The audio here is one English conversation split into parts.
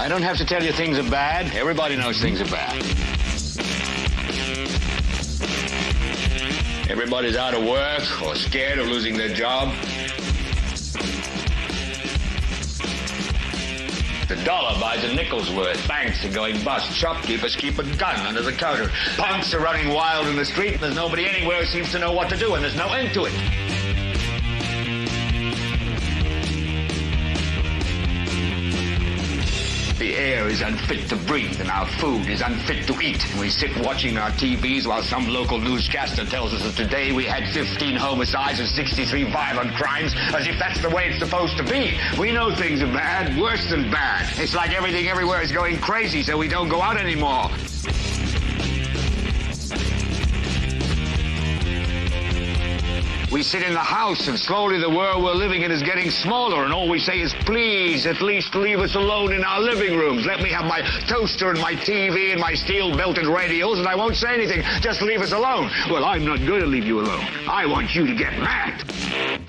I don't have to tell you things are bad. Everybody knows things are bad. Everybody's out of work or scared of losing their job. The dollar buys a nickel's worth. Banks are going bust. Shopkeepers keep a gun under the counter. Punks are running wild in the street, and there's nobody anywhere who seems to know what to do, and there's no end to it. The air is unfit to breathe, and our food is unfit to eat. And we sit watching our TVs while some local newscaster tells us that today we had 15 homicides and 63 violent crimes, as if that's the way it's supposed to be. We know things are bad, worse than bad. It's like everything everywhere is going crazy, so we don't go out anymore. We sit in the house, and slowly the world we're living in is getting smaller, and all we say is, please, at least leave us alone in our living rooms. Let me have my toaster and my TV and my steel-belted radios, and I won't say anything. Just leave us alone. Well, I'm not going to leave you alone. I want you to get mad.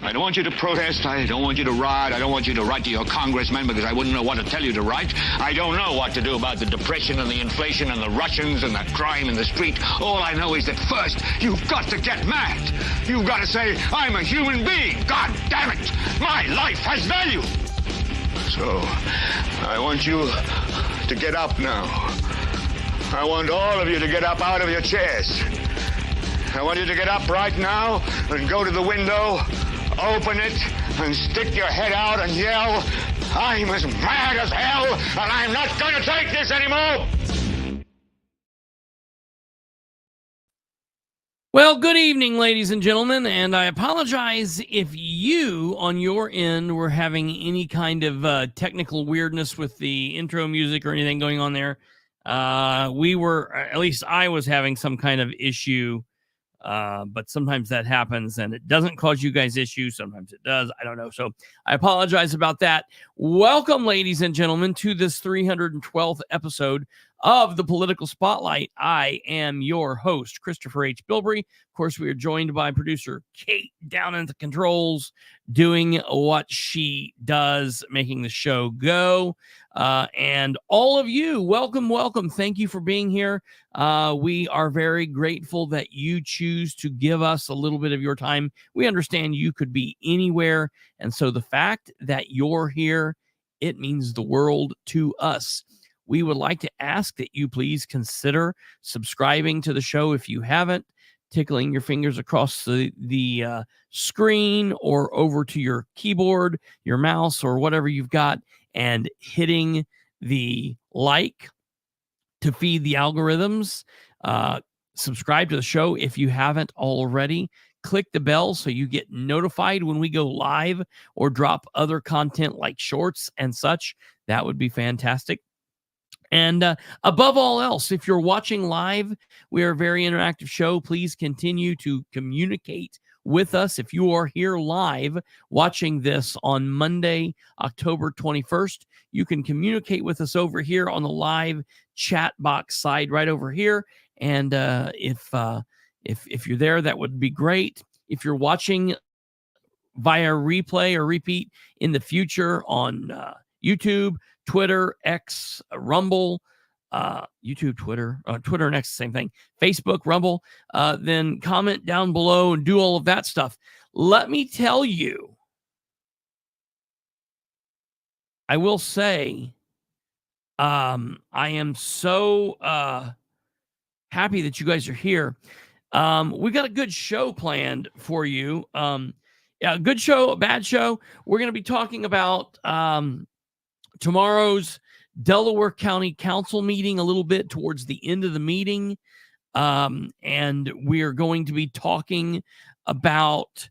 I don't want you to protest. I don't want you to riot. I don't want you to write to your congressman because I wouldn't know what to tell you to write. I don't know what to do about the depression and the inflation and the Russians and the crime in the street. All I know is that first, you've got to get mad. You've got to say, I'm a human being. God damn it. My life has value. So, I want you to get up now. I want all of you to get up out of your chairs. I want you to get up right now and go to the window, open it, and stick your head out and yell, I'm as mad as hell, and I'm not going to take this anymore. Well, good evening, ladies and gentlemen, and I apologize if you, on your end, were having any kind of technical weirdness with the intro music or anything going on there. We were, at least I was having some kind of issue, but sometimes that happens, and it doesn't cause you guys issues. Sometimes it does. I don't know. So I apologize about that. Welcome, ladies and gentlemen, to this 312th episode of the Political Spotlight. I am your host, Kristopher H. Bilbrey. Of course, we are joined by producer Kate down in the controls, doing what she does, making the show go. And all of you, welcome, welcome. Thank you for being here. We are very grateful that you choose to give us a little bit of your time. We understand you could be anywhere. And so the fact that you're here, it means the world to us. We would like to ask that you please consider subscribing to the show if you haven't, tickling your fingers across the screen or over to your keyboard, your mouse, or whatever you've got, and hitting the like to feed the algorithms. Subscribe to the show if you haven't already. Click the bell so you get notified when we go live or drop other content like shorts and such. That would be fantastic. And above all else, if you're watching live, we are a very interactive show. Please continue to communicate with us. If you are here live watching this on Monday, October 21st, you can communicate with us over here on the live chat box side right over here. And if you're there, that would be great. If you're watching via replay or repeat in the future on YouTube, Twitter, X, Rumble, YouTube, Twitter and X, same thing, Facebook, Rumble, then comment down below and do all of that stuff. Let me tell you, I will say, I am so happy that you guys are here. We got a good show planned for you. Yeah, good show, a bad show. We're going to be talking about tomorrow's Delaware County Council meeting a little bit towards the end of the meeting. And we are going to be talking about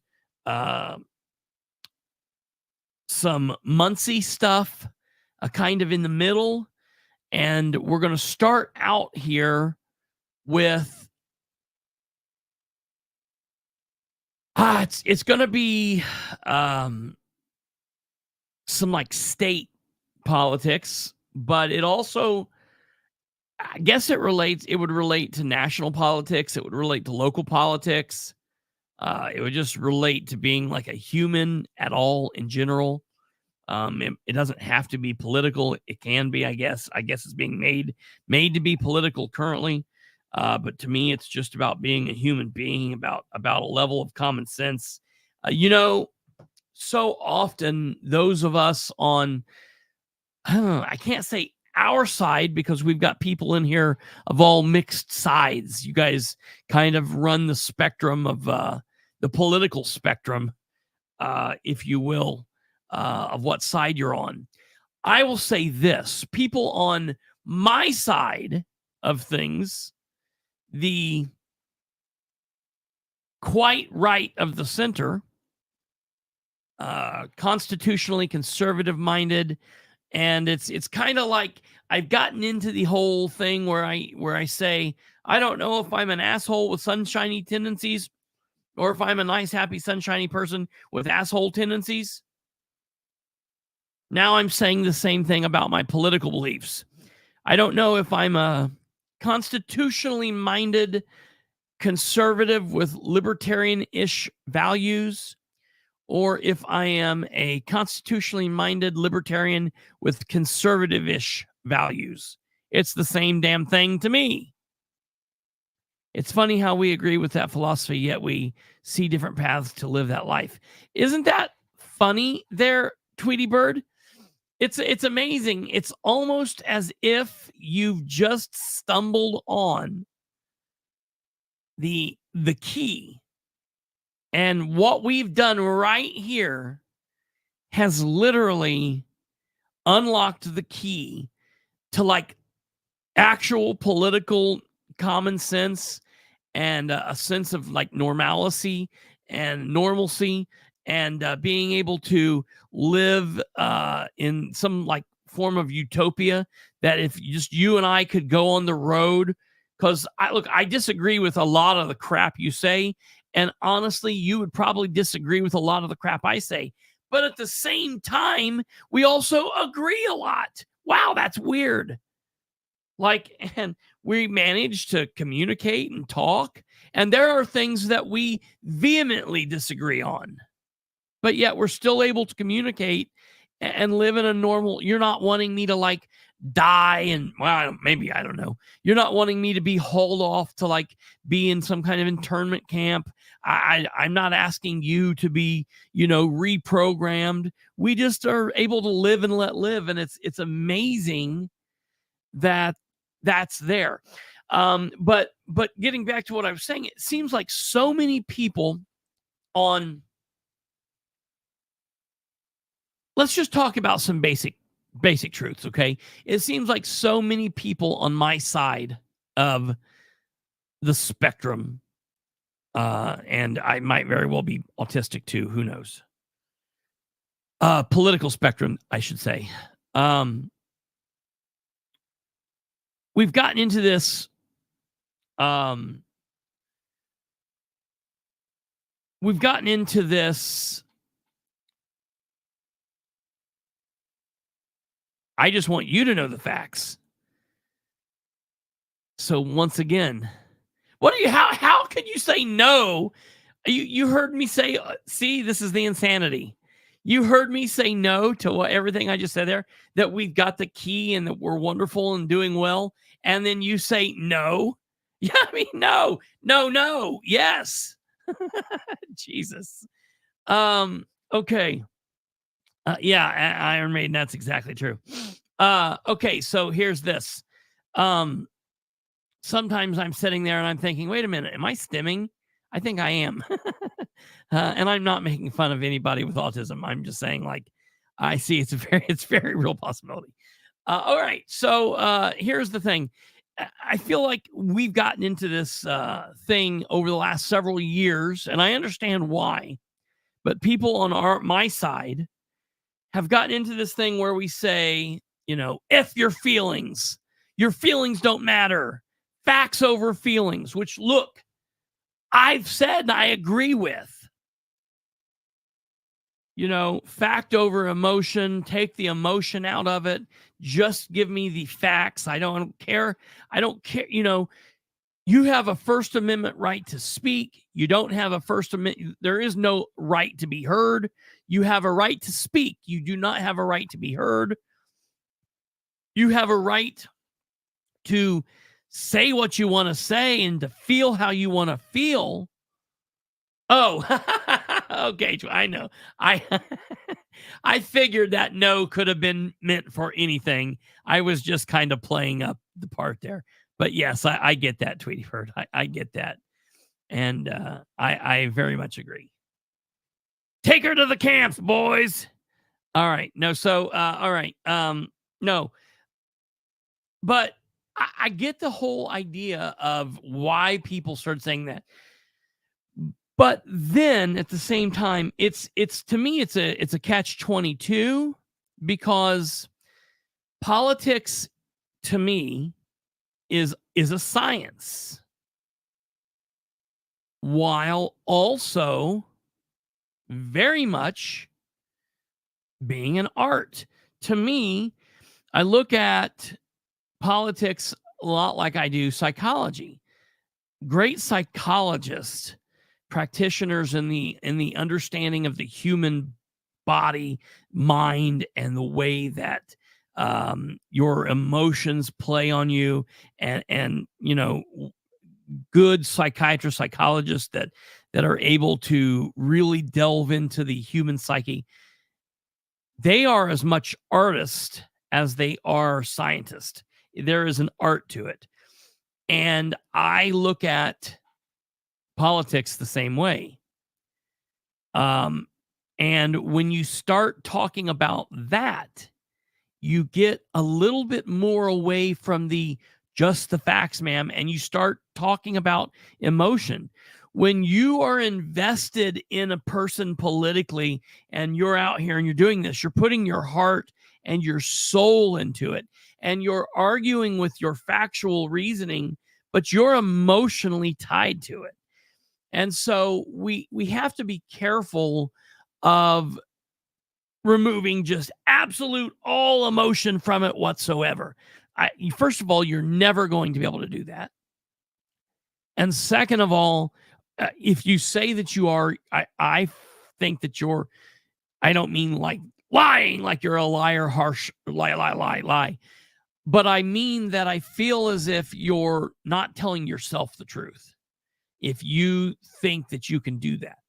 some Muncie stuff, kind of in the middle. And we're going to start out here with it's going to be some like state politics, but it also, I guess it would relate to national politics. It would relate to local politics. It would just relate to being like a human at all in general. It doesn't have to be political. It can be, I guess. I guess it's being made to be political currently. But to me, it's just about being a human being, about a level of common sense. So often those of us on, I can't say our side because we've got people in here of all mixed sides. You guys kind of run the spectrum of the political spectrum, if you will, of what side you're on. I will say this: people on my side of things, the quite right of the center, constitutionally conservative minded, and it's kind of like I've gotten into the whole thing where I say I don't know if I'm an asshole with sunshiny tendencies or if I'm a nice, happy, sunshiny person with asshole tendencies. Now I'm saying the same thing about my political beliefs. I don't know if I'm a constitutionally minded conservative with libertarian-ish values, or if I am a constitutionally minded libertarian with conservative-ish values. It's the same damn thing to me. It's funny how we agree with that philosophy, yet we see different paths to live that life. Isn't that funny there, Tweety Bird? It's amazing. It's almost as if you've just stumbled on the key. And what we've done right here has literally unlocked the key to like actual political common sense and a sense of like normalcy and normalcy and being able to live in some like form of utopia that if just you and I could go on the road, because I disagree with a lot of the crap you say. And honestly, you would probably disagree with a lot of the crap I say. But at the same time, we also agree a lot. Wow, that's weird. And we manage to communicate and talk. And there are things that we vehemently disagree on. But yet we're still able to communicate and live in a normal. You're not wanting me to like die and, well, maybe, I don't know. You're not wanting me to be hauled off to like be in some kind of internment camp. I'm not asking you to be, reprogrammed. We just are able to live and let live. And it's amazing that that's there. But getting back to what I was saying, it seems like so many people on, let's just talk about some basic truths, okay? It seems like so many people on my side of the spectrum, and I might very well be autistic too, who knows? Political spectrum, I should say. We've gotten into this, I just want you to know the facts. So once again, how can you say no? You heard me say, see, this is the insanity. You heard me say no to everything I just said there, that we've got the key and that we're wonderful and doing well. And then you say no. Yeah, I mean, no, yes. Jesus. Okay. Yeah, Iron Maiden, that's exactly true. Okay, so here's this. Sometimes I'm sitting there and I'm thinking, wait a minute, am I stimming? I think I am. And I'm not making fun of anybody with autism. I'm just saying, like, I see it's a very real possibility. All right, so here's the thing. I feel like we've gotten into this thing over the last several years, and I understand why. But people on my side have gotten into this thing where we say, F your feelings. Your feelings don't matter. Facts over feelings, which, look, I've said and I agree with. Fact over emotion. Take the emotion out of it. Just give me the facts. I don't care. You have a First Amendment right to speak. You don't have a First Amendment. There is no right to be heard. You have a right to speak. You do not have a right to be heard. You have a right to say what you want to say and to feel how you want to feel. Oh, okay. I know. I figured that no could have been meant for anything. I was just kind of playing up the part there. But yes, I get that, Tweety Bird. I get that. And I very much agree. Take her to the camps, boys. All right. No, so all right. No. But I get the whole idea of why people started saying that. But then at the same time, it's to me, it's a catch-22, because politics to me is a science, while also very much being an art. To me, I look at politics a lot like I do psychology. Great psychologists, practitioners in the understanding of the human body, mind, and the way that your emotions play on you, and good psychiatrists, psychologists that are able to really delve into the human psyche. They are as much artists as they are scientists. There is an art to it. And I look at politics the same way. And when you start talking about that, you get a little bit more away from the just the facts, ma'am, and you start talking about emotion. When you are invested in a person politically and you're out here and you're doing this, you're putting your heart and your soul into it, and you're arguing with your factual reasoning, but you're emotionally tied to it. And so we have to be careful of removing just absolute all emotion from it whatsoever. First of all, you're never going to be able to do that. And second of all, if you say that you are, I think that you're, I don't mean like lying, like you're a liar, harsh, lie. But I mean that I feel as if you're not telling yourself the truth, if you think that you can do that.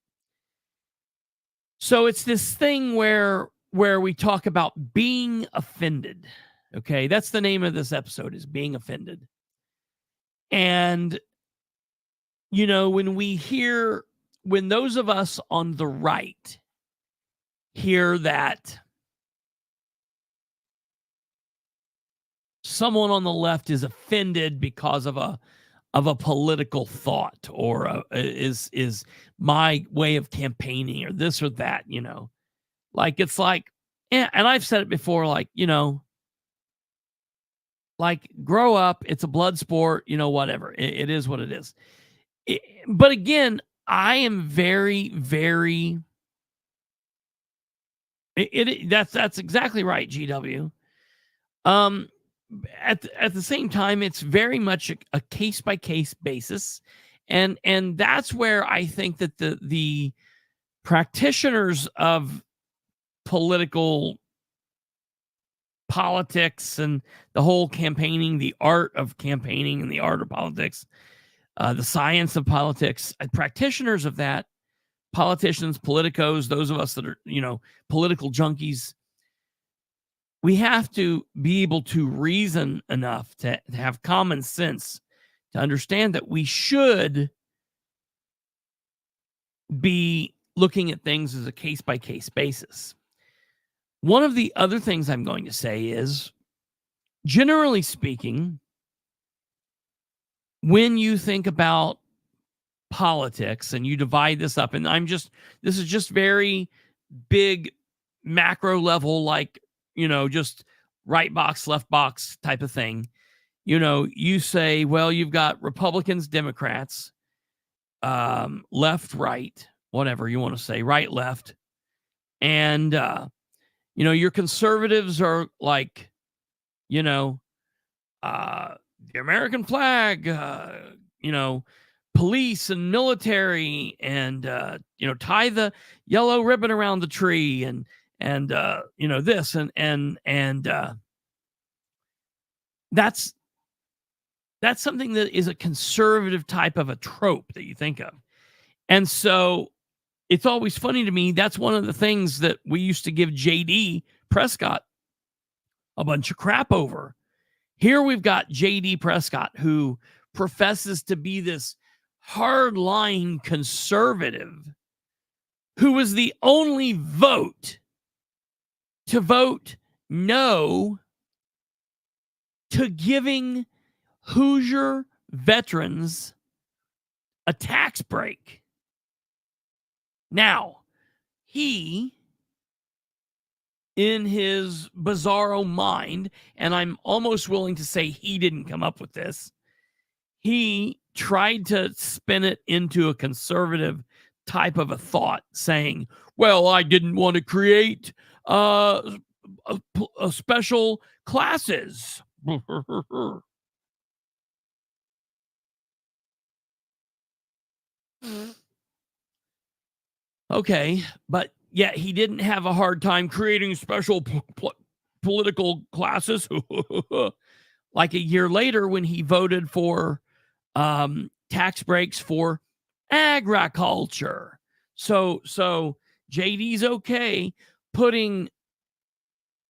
So it's this thing where we talk about being offended. Okay, that's the name of this episode, is being offended. And when those of us on the right hear that someone on the left is offended because of a political thought, or is my way of campaigning, or this or that, like, it's like, and I've said it before, like, like, grow up, it's a blood sport, whatever. It is what it is. But again, I am very, very, that's exactly right, GW. At the same time, it's very much a case by case basis, and that's where I think that the practitioners of politics and the whole campaigning, the art of campaigning and the art of politics, the science of politics, practitioners of that, politicians, politicos, those of us that are political junkies, we have to be able to reason enough to have common sense to understand that we should be looking at things as a case-by-case basis. One of the other things I'm going to say is, generally speaking, when you think about politics and you divide this up, and this is just very big macro level, like, just right box, left box type of thing. You say, well, you've got Republicans, Democrats, left, right, whatever you want to say, right, left. And, your conservatives are like, the American flag, police and military and, tie the yellow ribbon around the tree and this and that's something that is a conservative type of a trope that you think of. And so it's always funny to me. That's one of the things that we used to give JD Prescott a bunch of crap over. Here we've got JD Prescott, who professes to be this hardline conservative, who was the only vote to vote no to giving Hoosier veterans a tax break. Now, he, in his bizarro mind, and I'm almost willing to say he didn't come up with this, he tried to spin it into a conservative type of a thought, saying, well, I didn't want to create a special classes. Okay, but yet he didn't have a hard time creating special political classes. Like a year later, when he voted for tax breaks for agriculture. So JD's okay putting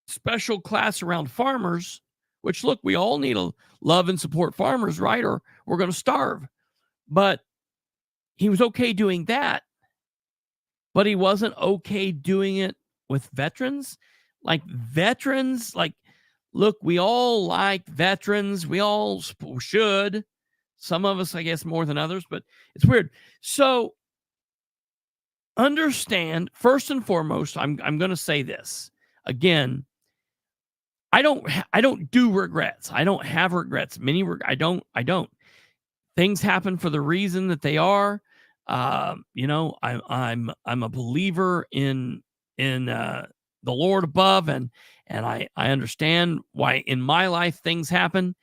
special class around farmers, which, look, we all need to love and support farmers, right? Or we're going to starve. But he was okay doing that. But he wasn't okay doing it with veterans. Like veterans, look, we all like veterans. We all should. Some of us, I guess, more than others, but it's weird. So understand, first and foremost, I'm going to say this again. I don't do regrets. I don't have regrets. I don't. Things happen for the reason that they are. I'm a believer in the Lord above, and I understand why in my life things happen.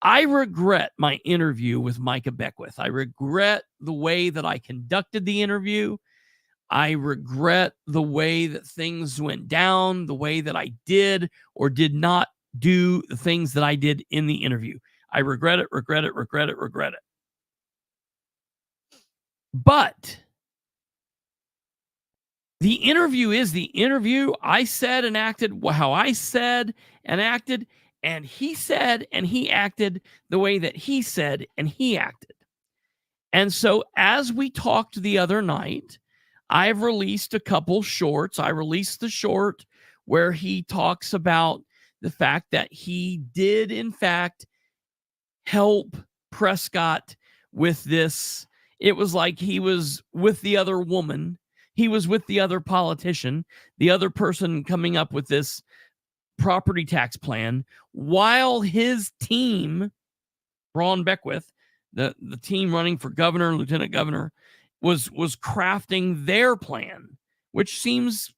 I regret my interview with Micah Beckwith. I regret the way that I conducted the interview. I regret the way that things went down, the way that I did or did not do the things that I did in the interview. I regret it. But the interview is the interview. I said and acted how I said and acted, and he said and he acted the way that he said and he acted. And so as we talked the other night, I've released a couple shorts. I released the short where he talks about the fact that he did, in fact, help Prescott with this. It was like he was with the other woman. He was with the other politician, the other person coming up with this property tax plan, while his team, Ron Beckwith, the team running for governor and lieutenant governor, was crafting their plan, which seems,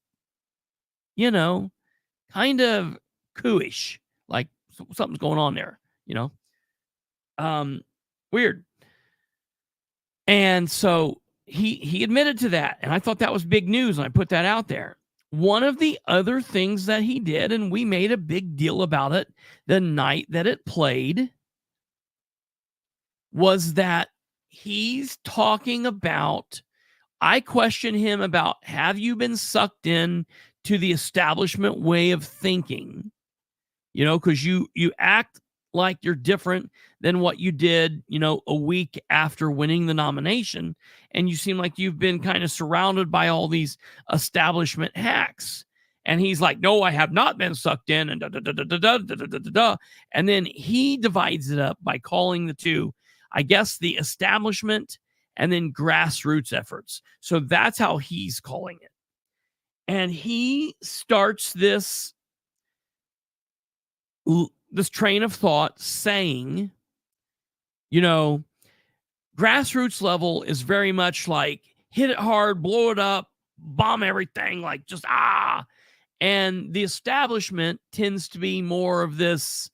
kind of cooish, like something's going on there, weird. And so he admitted to that, and I thought that was big news, and I put that out there. One of the other things that he did, and we made a big deal about it the night that it played, was that he's talking about, I question him about, have you been sucked in to the establishment way of thinking? Because you act like you're different than what you did, a week after winning the nomination. And you seem like you've been kind of surrounded by all these establishment hacks. And he's like, no, I have not been sucked in, and And then he divides it up by calling the two, I guess, the establishment and then grassroots efforts. So that's how he's calling it. And he starts this train of thought saying, grassroots level is very much like hit it hard, blow it up, bomb everything, like just and the establishment tends to be more of this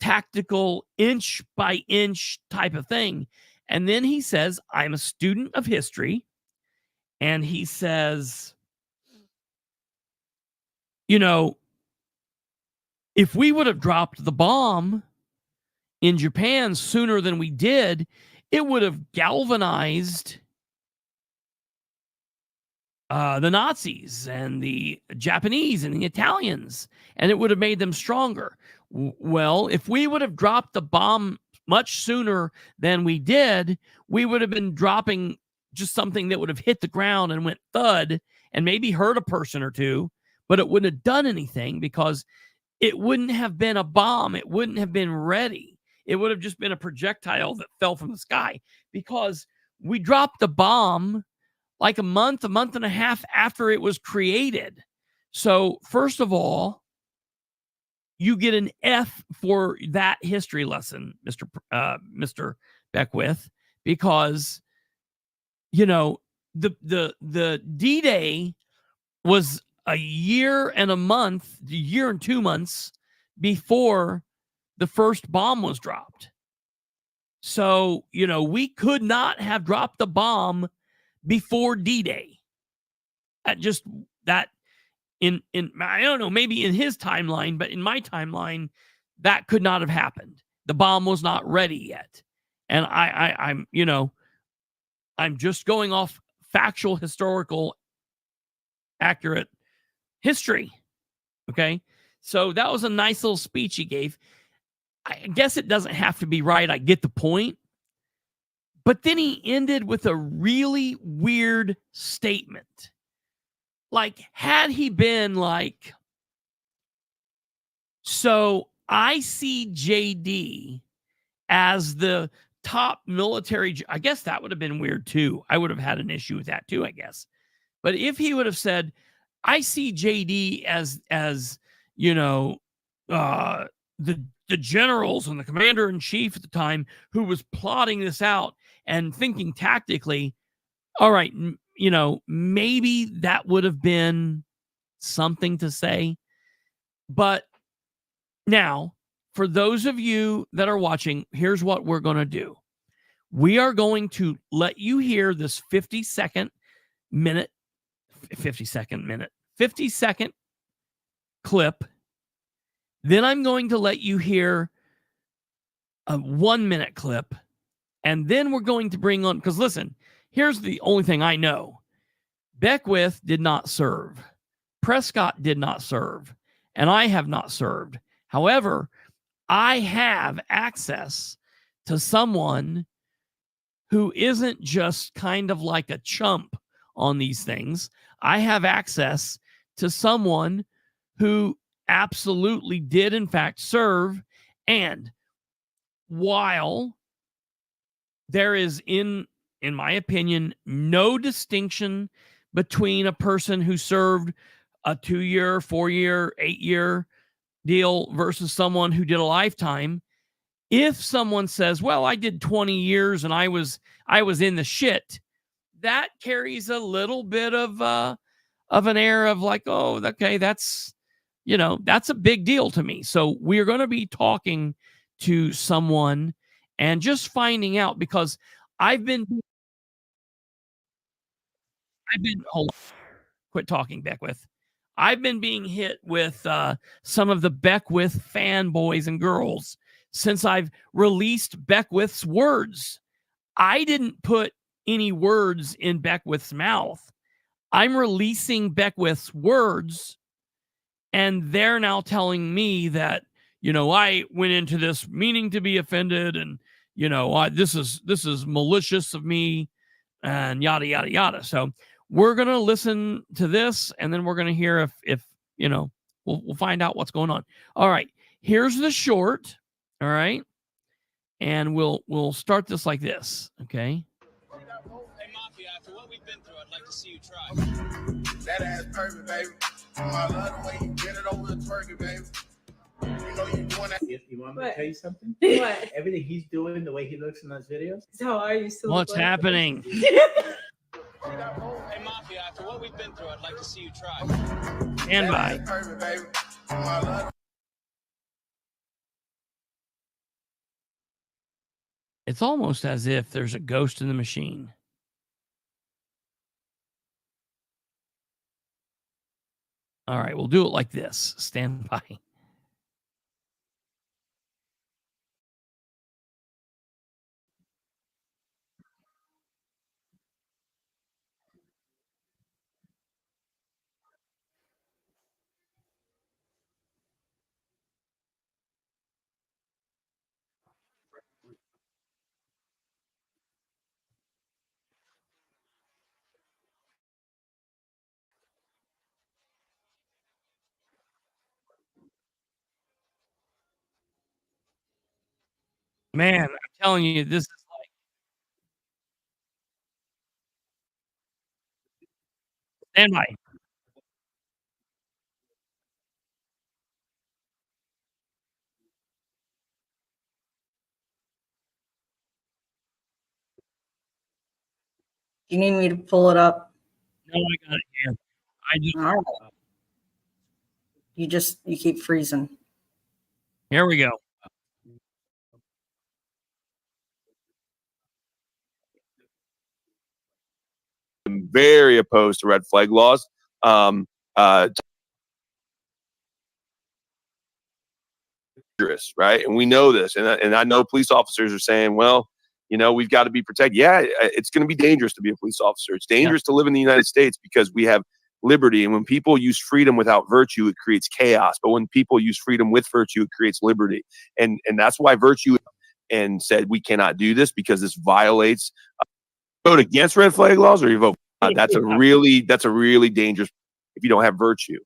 tactical inch by inch type of thing. And then he says, I'm a student of history. And he says, you know, if we would have dropped the bomb in Japan sooner than we did, it would have galvanized the Nazis and the Japanese and the Italians, and it would have made them stronger. Well, if we would have dropped the bomb much sooner than we did, we would have been dropping just something that would have hit the ground and went thud and maybe hurt a person or two, but it wouldn't have done anything because it wouldn't have been a bomb. It wouldn't have been ready. It would have just been a projectile that fell from the sky because we dropped the bomb like a month and a half after it was created. So first of all, you get an F for that history lesson, Mr. Beckwith, because, you know, the D-Day was a year and 2 months before the first bomb was dropped. So, you know, we could not have dropped the bomb before D-Day. I don't know, maybe in his timeline, but in my timeline, that could not have happened. The bomb was not ready yet. And I'm just going off factual, historical, accurate history. Okay. So that was a nice little speech he gave. I guess it doesn't have to be right. I get the point. But then he ended with a really weird statement. Like, had he been like, so I see JD as the top military, I guess that would have been weird too. I would have had an issue with that too, I guess. But if he would have said, I see JD as you know, the generals and the commander-in-chief at the time who was plotting this out and thinking tactically, all right, you know, maybe that would have been something to say. But now, for those of you that are watching, here's what we're going to do. We are going to let you hear this 50-second clip. Then I'm going to let you hear a 1-minute clip. And then we're going to bring on, because listen, here's the only thing I know. Beckwith did not serve. Prescott did not serve. And I have not served. However, I have access to someone who isn't just kind of like a chump on these things. I have access to someone who absolutely did, in fact, serve. And while there is, in my opinion, no distinction between a person who served a 2-year, 4-year, 8-year deal versus someone who did a lifetime. If someone says, well, I did 20 years and I was in the shit, that carries a little bit of an air of like, oh, okay, that's a big deal to me. So we're going to be talking to someone and just finding out, because I've been hold on, quit talking, Beckwith. I've been being hit with some of the Beckwith fanboys and girls since I've released Beckwith's words. I didn't put any words in Beckwith's mouth. I'm releasing Beckwith's words, and they're now telling me that, you know, I went into this meaning to be offended, and, you know, this is malicious of me, and yada, yada, yada. So we're going to listen to this, and then we're going to hear if you know, we'll find out what's going on. All right, here's the short. All right, and we'll start this like this. Okay. Hey, Mafia, after what we've been through, I'd like to see you try. That ass perfect, baby. I love the way you get it over the twerking, baby. You know you doing that. You want me to tell you something? What? Everything he's doing, the way he looks in those videos. How are you still? What's happening? Hey, Mafia, after what we've been through, I'd like to see you try. Stand by. Perfect, baby. I love It's almost as if there's a ghost in the machine. All right, we'll do it like this. Stand by. Man, I'm telling you, this is like stand by. You need me to pull it up? No, I got it here. I just All right. You keep freezing. here we go. I'm very opposed to red flag laws. Dangerous, right? And we know this, and I know police officers are saying, well, we've got to be protected. Yeah, it's going to be dangerous to be a police officer. It's dangerous to live in the United States because we have liberty, and when people use freedom without virtue, it creates chaos. But when people use freedom with virtue, it creates liberty, and that's why virtue and said we cannot do this because this violates. Vote against red flag laws, or you vote. That's a really dangerous if you don't have virtue.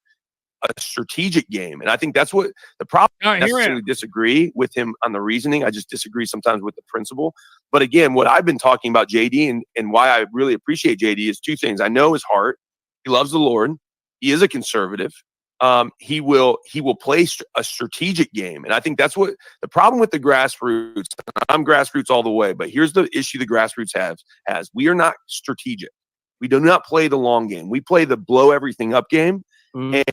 A strategic game, and I think that's what the problem. All right, necessarily disagree with him on the reasoning. I just disagree sometimes with the principle. But again, what I've been talking about JD and why I really appreciate JD is two things. I know his heart. He loves the Lord. He is a conservative. He will play a strategic game, and I think that's what the problem with the grassroots. I'm grassroots all the way, but here's the issue: the grassroots has we are not strategic. We do not play the long game. We play the blow everything up game. And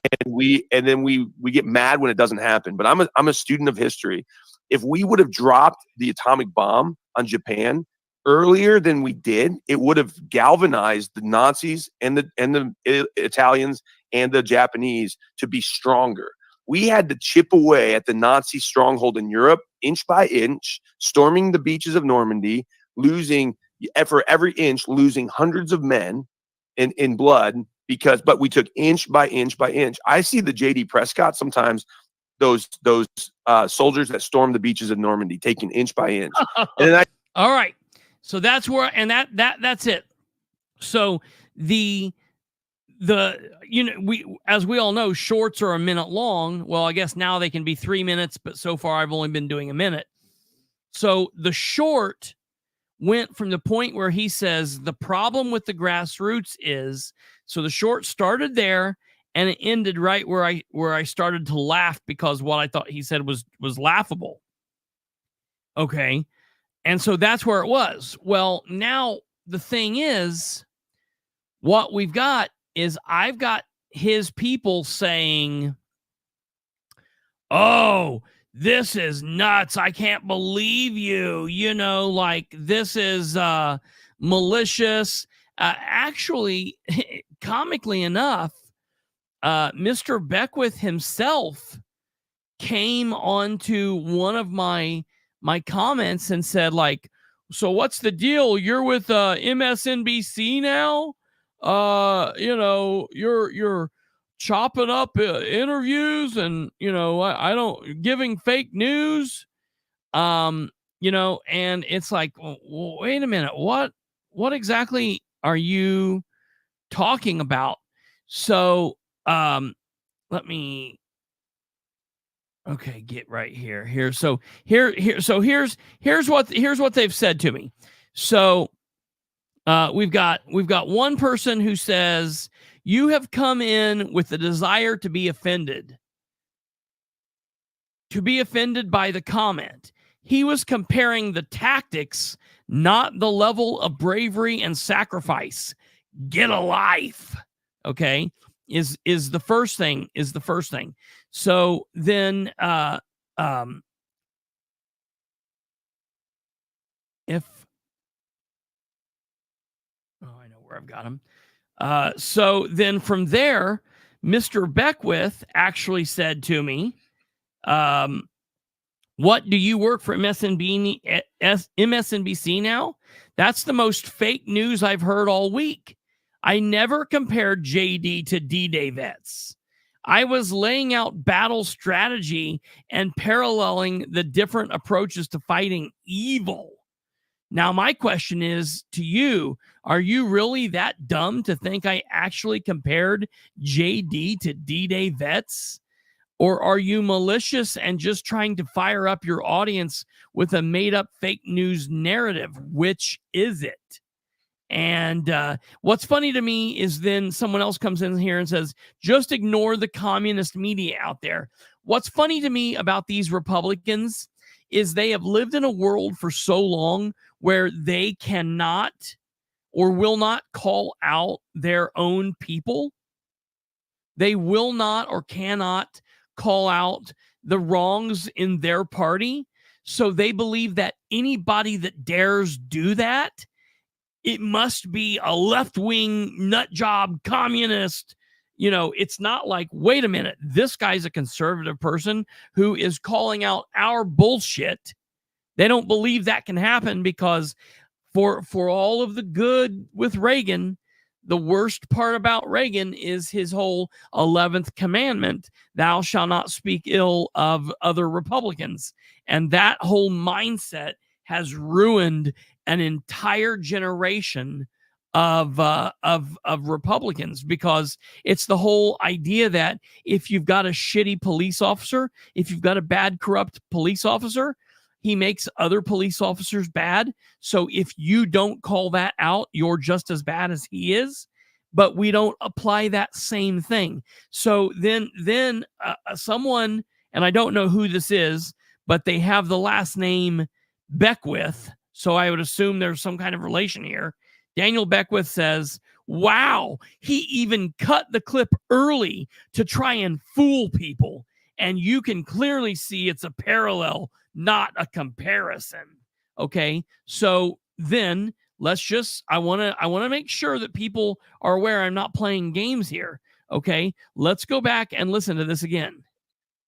then we get mad when it doesn't happen. But I'm a student of history. If we would have dropped the atomic bomb on Japan earlier than we did, it would have galvanized the Nazis and the Italians and the Japanese to be stronger. We had to chip away at the Nazi stronghold in Europe inch by inch, storming the beaches of Normandy, losing for every inch, losing hundreds of men in blood. But we took inch by inch by inch. I see the J.D. Prescott sometimes, those soldiers that stormed the beaches of Normandy, taking inch by inch. All right, so that's where, and that's it. So we as we all know, shorts are a minute long. Well, I guess now they can be 3 minutes, but so far I've only been doing a minute. So the short went from the point where he says the problem with the grassroots is. So the short started there and it ended right where I started to laugh because what I thought he said was laughable. Okay. And so that's where it was. Well, now the thing is, what we've got is I've got his people saying, oh, this is nuts. I can't believe you. Like this is malicious. Actually, comically enough, Mr. Beckwith himself came onto one of my comments and said, like, so what's the deal? You're with MSNBC now? You're chopping up interviews and, I don't giving fake news. And it's like, well, wait a minute. What exactly are you talking about? So, let me, okay, get right here. So here's what they've said to me. So, we've got one person who says, you have come in with the desire to be offended by the comment. He was comparing the tactics, not the level of bravery and sacrifice. Get a life. Okay. Is the first thing. So then, I know where I've got him. So then from there, Mr. Beckwith actually said to me, what do you work for MSNBC now? That's the most fake news I've heard all week. I never compared JD to D-Day vets. I was laying out battle strategy and paralleling the different approaches to fighting evil. Now, my question is to you, are you really that dumb to think I actually compared JD to D-Day vets? Or are you malicious and just trying to fire up your audience with a made-up fake news narrative? Which is it? And what's funny to me is then someone else comes in here and says, just ignore the communist media out there. What's funny to me about these Republicans is they have lived in a world for so long where they cannot or will not call out their own people. They will not or cannot call out the wrongs in their party. So they believe that anybody that dares do that, it must be a left-wing nut job communist. You know, it's not like, wait a minute, this guy's a conservative person who is calling out our bullshit. They don't believe that can happen because for all of the good with Reagan, the worst part about Reagan is his whole 11th commandment, thou shalt not speak ill of other Republicans. And that whole mindset has ruined an entire generation of Republicans, because it's the whole idea that if you've got a shitty police officer, if you've got a bad, corrupt police officer, he makes other police officers bad. So if you don't call that out, you're just as bad as he is. But we don't apply that same thing. So then someone, and I don't know who this is, but they have the last name Beckwith. So I would assume there's some kind of relation here. Daniel Beckwith says, wow, he even cut the clip early to try and fool people. And you can clearly see it's a parallel, not a comparison. Okay. So then let's just, I want to make sure that people are aware I'm not playing games here. Okay. Let's go back and listen to this again.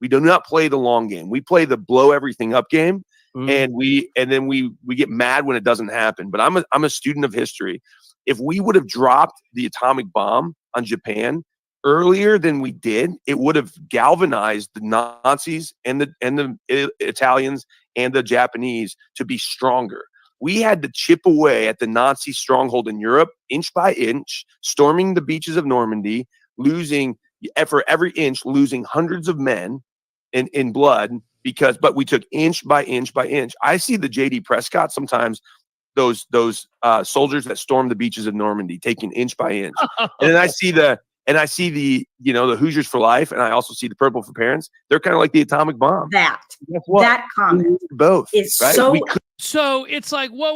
We do not play the long game. We play the blow everything up game. And then we get mad when it doesn't happen. But I'm a student of history. If we would have dropped the atomic bomb on Japan earlier than we did, it would have galvanized the Nazis and the Italians and the Japanese to be stronger. We had to chip away at the Nazi stronghold in Europe, inch by inch, storming the beaches of Normandy, losing for every inch, losing hundreds of men in blood. But we took inch by inch by inch. I see the J.D. Prescott sometimes, those soldiers that stormed the beaches of Normandy, taking inch by inch. And then I see the Hoosiers for Life, and I also see the Purple for Parents. They're kind of like the atomic bomb. That comment both is right? So it's like, whoa.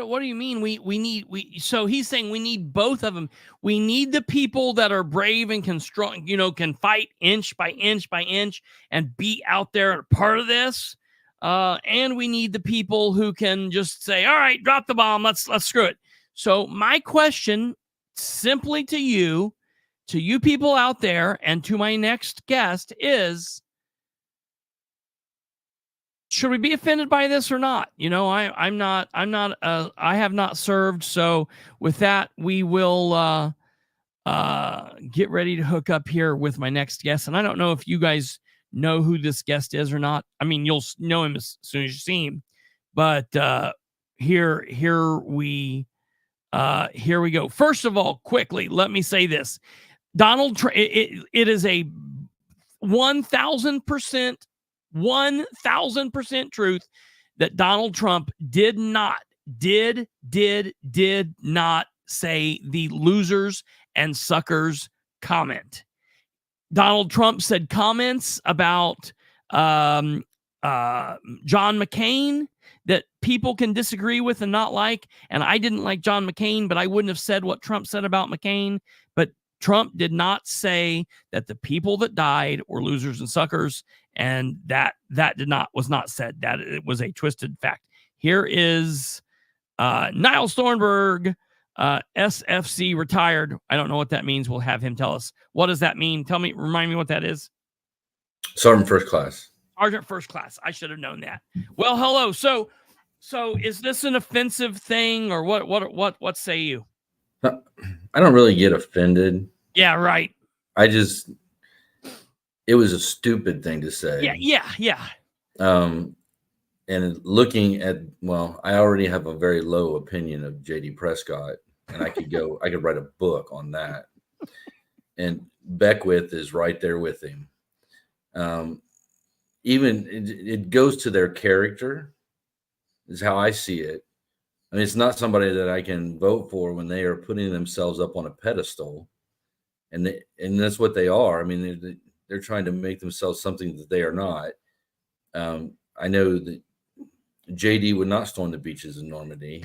What do you mean? So he's saying we need both of them. We need the people that are brave and can fight inch by inch by inch and be out there and a part of this. And we need the people who can just say, all right, drop the bomb. Let's screw it. So my question simply to you people out there and to my next guest is, should we be offended by this or not? You know, I have not served. So with that, we will get ready to hook up here with my next guest. And I don't know if you guys know who this guest is or not. I mean, you'll know him as soon as you see him, but here we go. First of all, quickly, let me say this. Donald Trump, it is a 1,000% truth that Donald Trump did not say the losers and suckers comment. Donald Trump said comments about John McCain that people can disagree with and not like. And I didn't like John McCain, but I wouldn't have said what Trump said about McCain. But Trump did not say that the people that died were losers and suckers. And that was not said. That it was a twisted fact. Here is Niles Thornburg, SFC retired. I don't know what that means. We'll have him tell us. What does that mean? Remind me what that is. Sergeant first class. Sergeant first class. I should have known that. Well, hello. So is this an offensive thing, or what say you? I don't really get offended. Yeah, right. It was a stupid thing to say. Yeah. And looking at, I already have a very low opinion of JD Prescott, and I could write a book on that. And Beckwith is right there with him. Even it goes to their character, is how I see it. I mean, it's not somebody that I can vote for when they are putting themselves up on a pedestal, and that's what they are. I mean, they're trying to make themselves something that they are not. I know that JD would not storm the beaches in Normandy.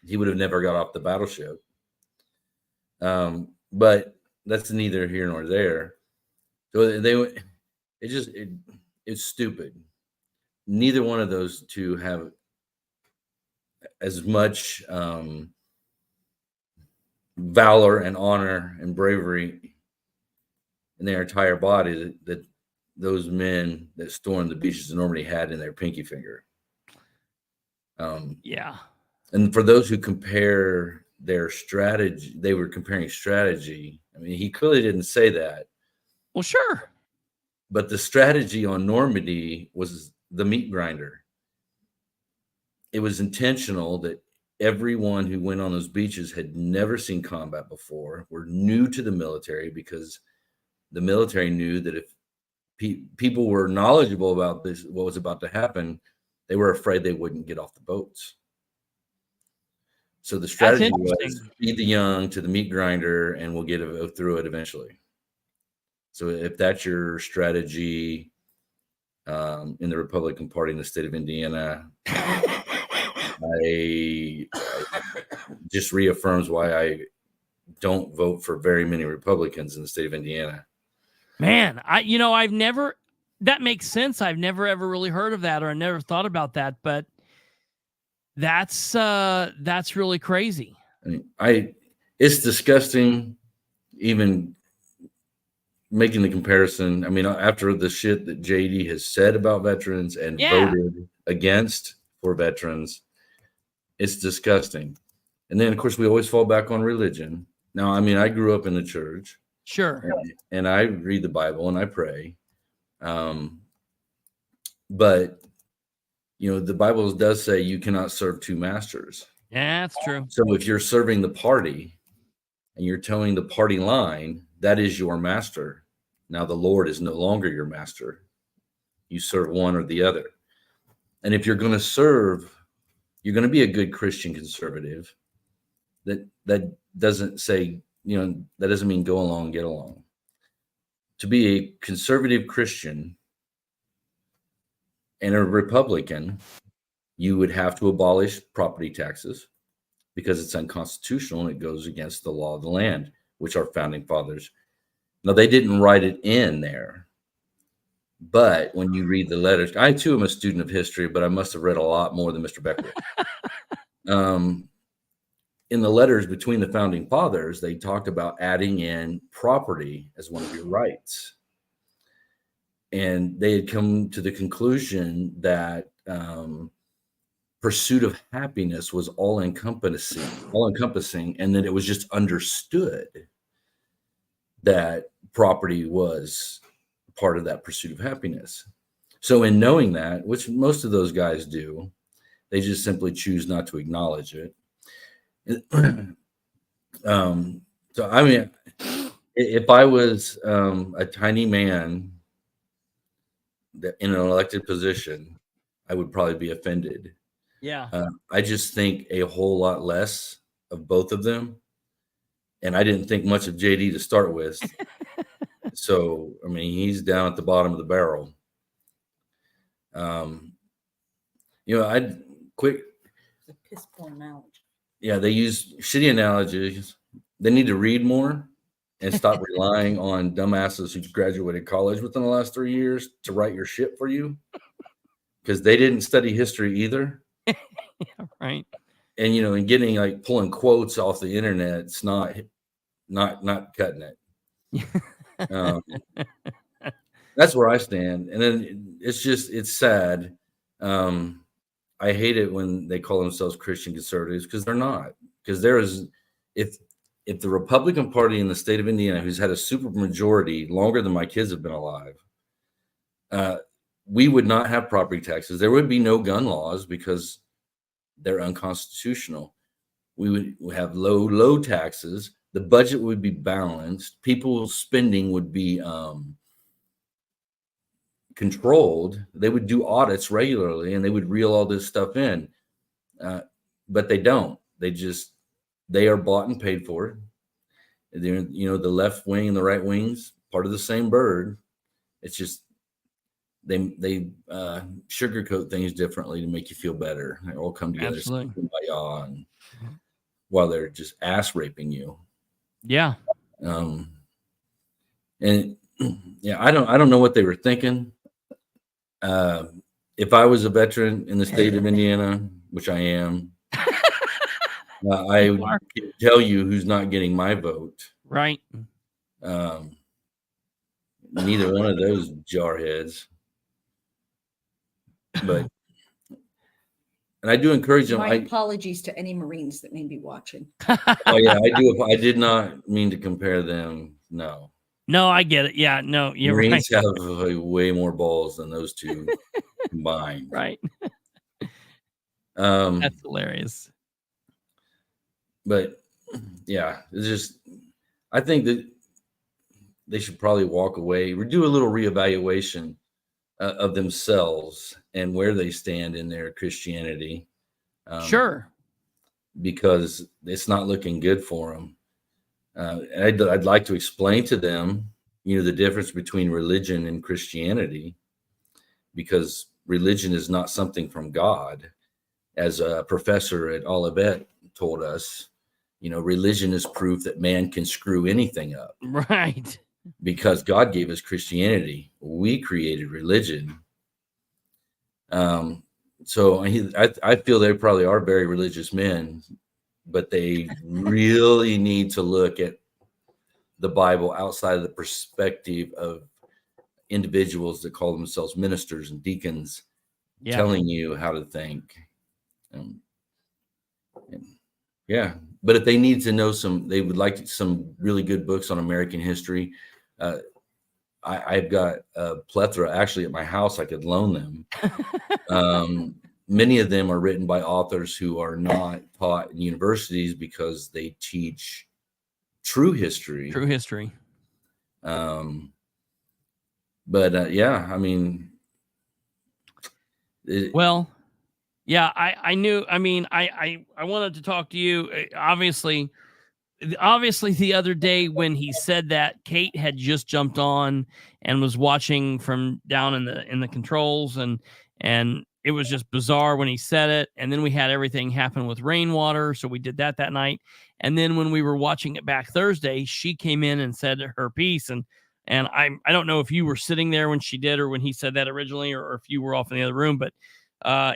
He would have never got off the battleship. But that's neither here nor there. So it's stupid. Neither one of those two have as much valor and honor and bravery in their entire body that those men that stormed the beaches of Normandy had in their pinky finger. Yeah. And for those who compare their strategy, they were comparing strategy. I mean, he clearly didn't say that. Well, sure. But the strategy on Normandy was the meat grinder. It was intentional that everyone who went on those beaches had never seen combat before, were new to the military, because the military knew that if people were knowledgeable about this, what was about to happen, they were afraid they wouldn't get off the boats. So the strategy was feed the young to the meat grinder, and we'll get through it eventually. So if that's your strategy in the Republican Party in the state of Indiana, I just reaffirms why I don't vote for very many Republicans in the state of Indiana. Man, that makes sense. I've never ever really heard of that, or I never thought about that, but that's really crazy. I mean, it's disgusting even making the comparison. I mean, after the shit that JD has said about veterans and voted against for veterans, it's disgusting. And then, of course, we always fall back on religion. Now, I mean, I grew up in the church. Sure. And I read the Bible and I pray. But, the Bible does say you cannot serve two masters. Yeah, that's true. So if you're serving the party and you're towing the party line, that is your master. Now the Lord is no longer your master. You serve one or the other. And if you're going to serve, you're going to be a good Christian conservative. That doesn't say, that doesn't mean go along, get along. To be a conservative Christian and a Republican, you would have to abolish property taxes because it's unconstitutional and it goes against the law of the land, which our founding fathers. Now, they didn't write it in there, but when you read the letters, I too am a student of history, but I must have read a lot more than Mr. Beckwith. In the letters between the founding fathers, they talked about adding in property as one of your rights. And they had come to the conclusion that pursuit of happiness was all encompassing, and that it was just understood that property was part of that pursuit of happiness. So in knowing that, which most of those guys do, they just simply choose not to acknowledge it. So, I mean, if I was a tiny man in an elected position, I would probably be offended. Yeah. I just think a whole lot less of both of them. And I didn't think much of JD to start with. So, I mean, he's down at the bottom of the barrel. I'd quick. It's a piss poor analogy. Yeah, they use shitty analogies. They need to read more and stop relying on dumbasses who graduated college within the last 3 years to write your shit for you, because they didn't study history either. Yeah, right. And and getting like pulling quotes off the internet, it's not cutting it. Um, that's where I stand. And then it's sad. I hate it when they call themselves Christian conservatives, because they're not. Because if the Republican Party in the state of Indiana, who's had a super majority longer than my kids have been alive, we would not have property taxes. There would be no gun laws because they're unconstitutional. We would have low taxes. The budget would be balanced. People's spending would be controlled. They would do audits regularly, and they would reel all this stuff in. But they don't. They are bought and paid for. They're, the left wing and the right wing's part of the same bird. It's just they sugarcoat things differently to make you feel better. They all come together. Absolutely. While they're just ass raping you. Yeah. And yeah, I don't know what they were thinking. If I was a veteran in the state of Indiana, which I am, I can tell you who's not getting my vote. Right. Neither one of those jarheads. But, and I do encourage them. My apologies to any Marines that may be watching. Oh yeah, I do. I did not mean to compare them. No. No, I get it. Yeah, no, you're Marines right. have way more balls than those two combined. Right. That's That's hilarious. But yeah, it's just, I think that they should probably walk away, do a little reevaluation of themselves and where they stand in their Christianity. Sure. Because it's not looking good for them. And I'd like to explain to them, the difference between religion and Christianity, because religion is not something from God. As a professor at Olivet told us, religion is proof that man can screw anything up. Right. Because God gave us Christianity. We created religion. So I feel they probably are very religious men, but they really need to look at the Bible outside of the perspective of individuals that call themselves ministers and deacons, telling you how to think. Yeah. But if they need to know they would like some really good books on American history. I've got a plethora actually at my house. I could loan them. Many of them are written by authors who are not taught in universities because they teach true history. True history. But yeah, I mean, well, yeah, I knew. I mean, I wanted to talk to you. Obviously, the other day when he said that, Kate had just jumped on and was watching from down in the controls, and it was just bizarre when he said it. And then we had everything happen with rainwater, so we did that night. And then when we were watching it back Thursday, she came in and said her piece, and I don't know if you were sitting there when she did or when he said that originally, or if you were off in the other room, but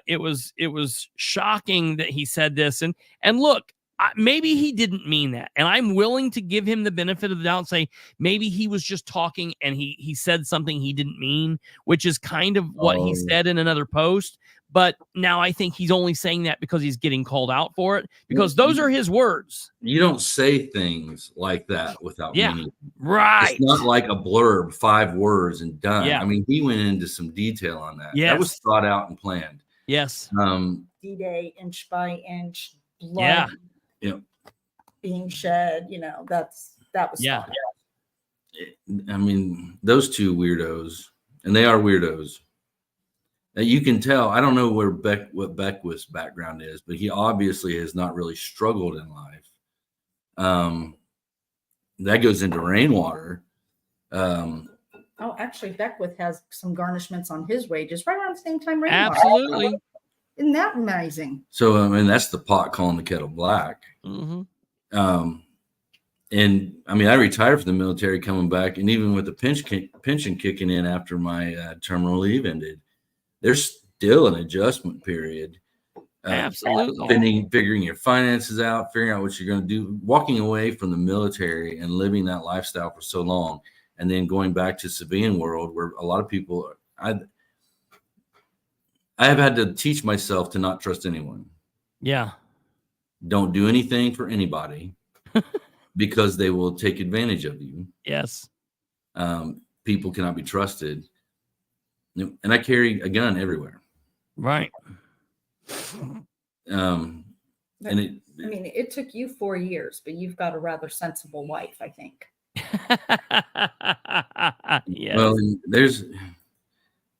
it was shocking that he said this. And look, maybe he didn't mean that, and I'm willing to give him the benefit of the doubt and say maybe he was just talking and he said something he didn't mean, which is kind of what he said in another post. But now I think he's only saying that because he's getting called out for it, because those are his words. You don't say things like that without meaning. Right. It's not like a blurb, 5 words and done. Yeah. I mean, he went into some detail on that. Yes. That was thought out and planned. Yes. D-Day, inch by inch, blood being shed. That was thought out. I mean, those two weirdos, and they are weirdos. You can tell. I don't know what Beckwith's background is, but he obviously has not really struggled in life. That goes into rainwater. Oh, actually, Beckwith has some garnishments on his wages right around the same time. Rainwater. Absolutely. Isn't that amazing? So, I mean, that's the pot calling the kettle black. Mm-hmm. And I mean, I retired from the military, coming back, and even with the pension kicking in after my terminal leave ended, there's still an adjustment period. Absolutely. Figuring your finances out, figuring out what you're going to do, walking away from the military and living that lifestyle for so long, and then going back to civilian world where a lot of people, I have had to teach myself to not trust anyone. Yeah. Don't do anything for anybody because they will take advantage of you. Yes. People cannot be trusted. And I carry a gun everywhere. Right. And it took you 4 years, but you've got a rather sensible wife, I think. Yes. Well, there's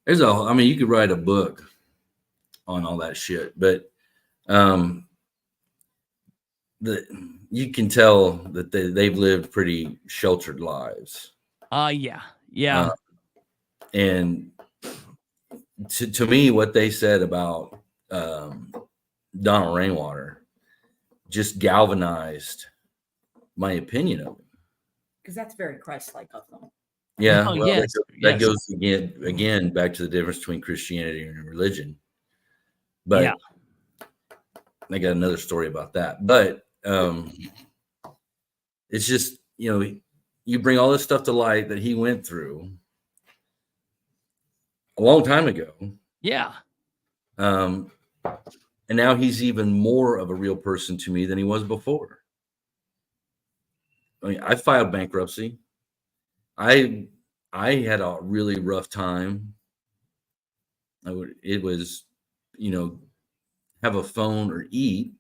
you could write a book on all that shit, but you can tell that they've lived pretty sheltered lives. Yeah. And to me, what they said about Donald Rainwater just galvanized my opinion of him. Because that's very Christ-like of them. Yeah, Oh, well, yes, that goes again back to the difference between Christianity and religion. But yeah. I got another story about that. But it's just, you bring all this stuff to light that he went through a long time ago. Yeah. And now he's even more of a real person to me than he was before. I mean, I filed bankruptcy. I had a really rough time. It was, have a phone or eat.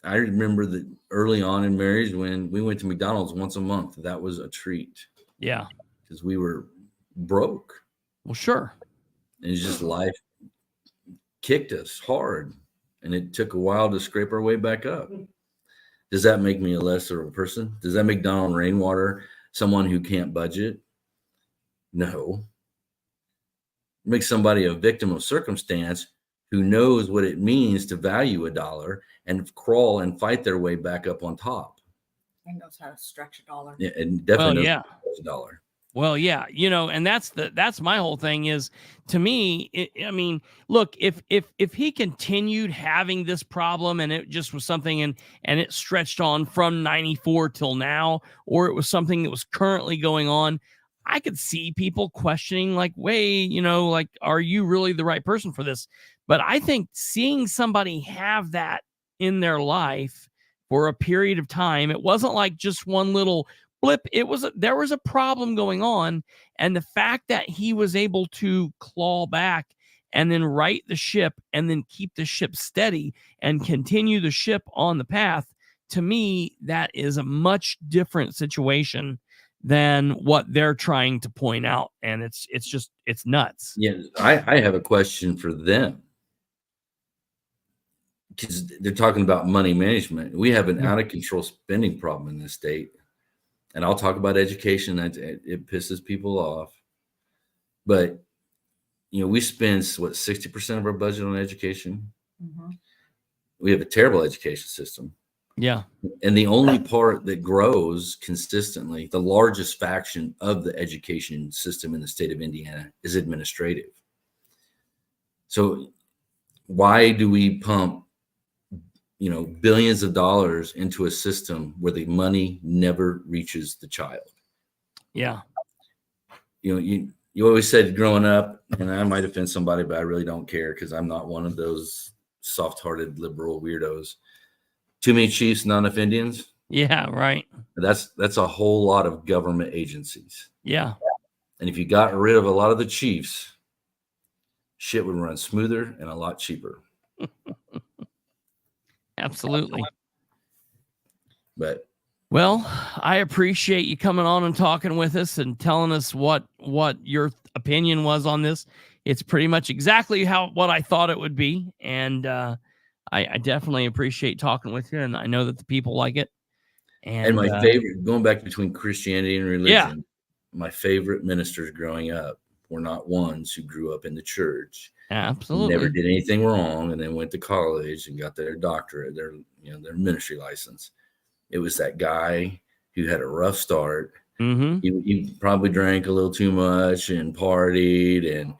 I remember that early on in marriage when we went to McDonald's once a month, that was a treat. Yeah. Because we were broke. Well, sure. And it's just life kicked us hard. And it took a while to scrape our way back up. Does that make me a lesser of a person? Does that make Donald Rainwater someone who can't budget? No. It makes somebody a victim of circumstance who knows what it means to value a dollar and crawl and fight their way back up on top. And knows how to stretch a dollar. Yeah, and definitely knows how to stretch a dollar. Well, yeah, and that's my whole thing is, to me, look, if he continued having this problem and it just was something and it stretched on from 94 till now, or it was something that was currently going on, I could see people questioning like, wait, are you really the right person for this? But I think seeing somebody have that in their life for a period of time, it wasn't like just one little blip. There was a problem going on, and the fact that he was able to claw back and then right the ship and then keep the ship steady and continue the ship on the path, to me, that is a much different situation than what they're trying to point out. And it's nuts. Yeah, I have a question for them, because they're talking about money management. We have an out of control spending problem in this state. And I'll talk about education. It pisses people off. But, we spend, 60% of our budget on education? Mm-hmm. We have a terrible education system. Yeah. And the only part that grows consistently, the largest faction of the education system in the state of Indiana, is administrative. So why do we pump billions of dollars into a system where the money never reaches the child? Yeah. You always said growing up, and I might offend somebody, but I really don't care because I'm not one of those soft-hearted liberal weirdos. Too many chiefs, not enough Indians. Yeah, right. That's a whole lot of government agencies. Yeah. And if you got rid of a lot of the chiefs, shit would run smoother and a lot cheaper. Absolutely. But well, I appreciate you coming on and talking with us and telling us what your opinion was on this. It's pretty much exactly what I thought it would be. And I definitely appreciate talking with you. And I know that the people like it. And my favorite, going back between Christianity and religion, my favorite ministers growing up were not ones who grew up in the church. Absolutely. Never did anything wrong and then went to college and got their doctorate, their ministry license. It was that guy who had a rough start. Mm-hmm. He probably drank a little too much and partied and